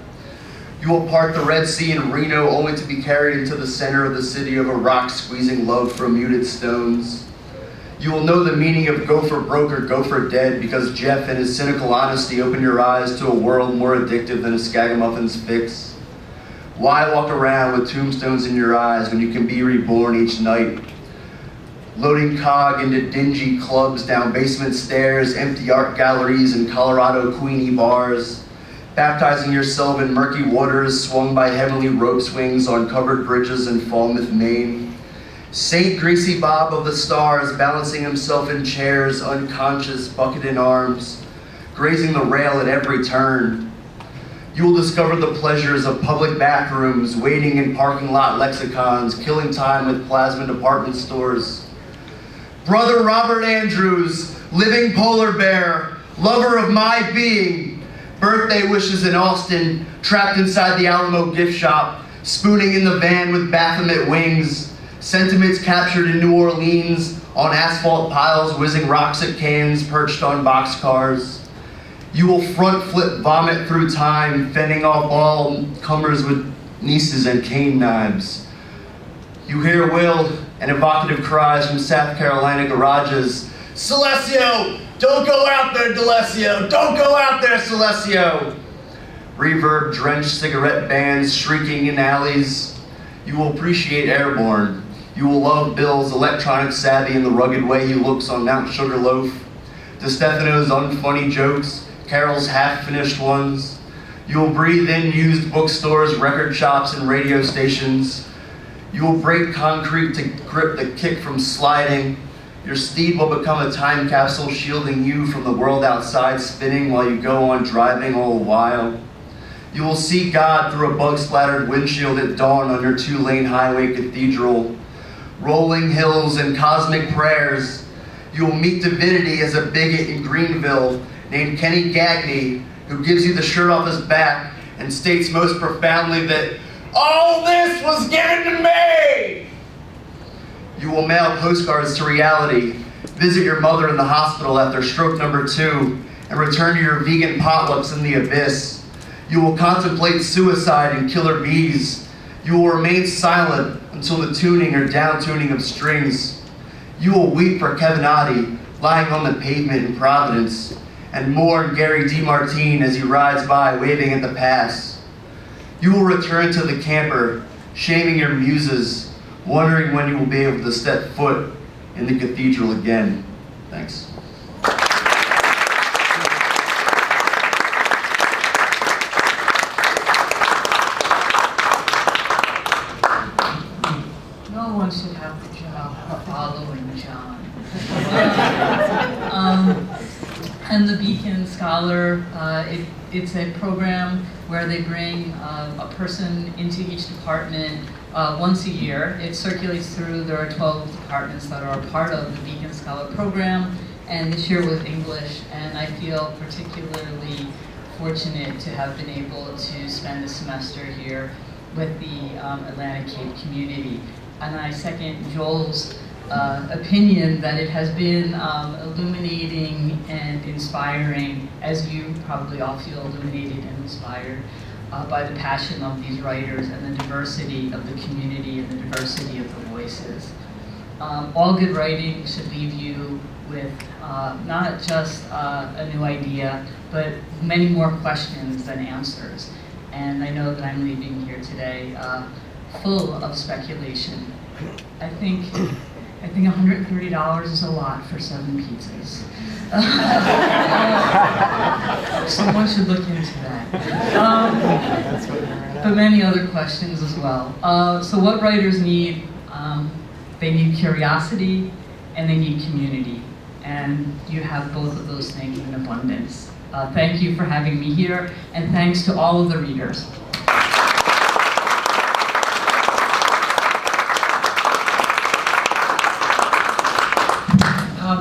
You will part the Red Sea in Reno only to be carried into the center of the city over rocks squeezing love from muted stones. You will know the meaning of go for broke or go for dead because Jeff in his cynical honesty opened your eyes to a world more addictive than a Skagamuffin's fix. Why walk around with tombstones in your eyes when you can be reborn each night? Loading cog into dingy clubs, down basement stairs, empty art galleries, and Colorado Queenie bars. Baptizing yourself in murky waters swung by heavenly rope swings on covered bridges in Falmouth, Maine. Saint Greasy Bob of the Stars balancing himself in chairs, unconscious, bucket in arms, grazing the rail at every turn. You will discover the pleasures of public bathrooms, waiting in parking lot lexicons, killing time with plasma department stores. Brother Robert Andrews, living polar bear, lover of my being, birthday wishes in Austin, trapped inside the Alamo gift shop, spooning in the van with Baphomet wings, sentiments captured in New Orleans, on asphalt piles, whizzing rocks at cans perched on boxcars. You will front flip vomit through time, fending off all comers with nieces and cane knives. You hear wailed and evocative cries from South Carolina garages. Celestio, don't go out there, D'Alessio, don't go out there, Celestio. Reverb-drenched cigarette bands shrieking in alleys. You will appreciate Airborne. You will love Bill's electronic savvy and the rugged way he looks on Mount Sugarloaf. DeStefano's unfunny jokes, Carol's half-finished ones. You will breathe in used bookstores, record shops, and radio stations. You will break concrete to grip the kick from sliding. Your steed will become a time capsule shielding you from the world outside, spinning while you go on driving all the while. You will see God through a bug-splattered windshield at dawn on your two-lane highway cathedral. Rolling hills and cosmic prayers. You will meet divinity as a bigot in Greenville named Kenny Gagney, who gives you the shirt off his back and states most profoundly that all this was given to me! You will mail postcards to reality, visit your mother in the hospital after stroke number 2, and return to your vegan potlucks in the abyss. You will contemplate suicide and killer bees. You will remain silent until the tuning or down-tuning of strings. You will weep for Kevin Oddie lying on the pavement in Providence, and mourn Gary DeMartine as he rides by waving at the pass. You will return to the camper, shaming your muses, wondering when you will be able to step foot in the cathedral again. Thanks. No one should have the job of following John. And the Beacon Scholar, it's a program where they bring a person into each department once a year. It circulates through, there are 12 departments that are a part of the Beacon Scholar program, and this year was English, and I feel particularly fortunate to have been able to spend the semester here with the Atlantic Cape community. And I second Joel's opinion that it has been illuminating and inspiring, as you probably all feel illuminated and inspired by the passion of these writers and the diversity of the community and the diversity of the voices. All good writing should leave you with not just a new idea, but many more questions than answers. And I know that I'm leaving here today full of speculation. I think $130 is a lot for 7 pizzas. Someone should look into that. But many other questions as well. So what writers need? They need curiosity and they need community. And you have both of those things in abundance. Thank you for having me here, and thanks to all of the readers.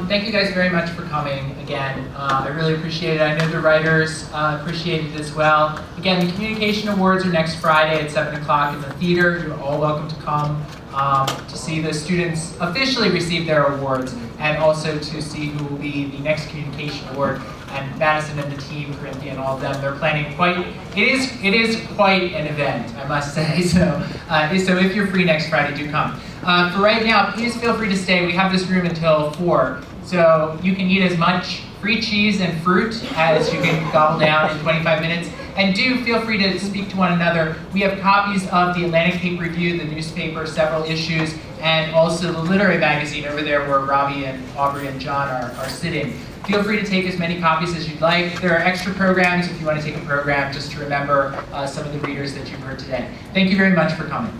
Thank you guys very much for coming again. I really appreciate it. I know the writers appreciate it as well. Again, the Communication Awards are next Friday at 7 o'clock in the theater. You're all welcome to come to see the students officially receive their awards, and also to see who will be the next Communication Award and Madison and the team, Corinthia and all of them, they're planning it is quite an event, I must say. So if you're free next Friday, do come. For right now, please feel free to stay. We have this room until 4, so you can eat as much free cheese and fruit as you can gobble down in 25 minutes. And do feel free to speak to one another. We have copies of the Atlantic Cape Review, the newspaper, several issues, and also the literary magazine over there where Robbie and Aubrey and John are sitting. Feel free to take as many copies as you'd like. There are extra programs if you want to take a program just to remember some of the readers that you've heard today. Thank you very much for coming.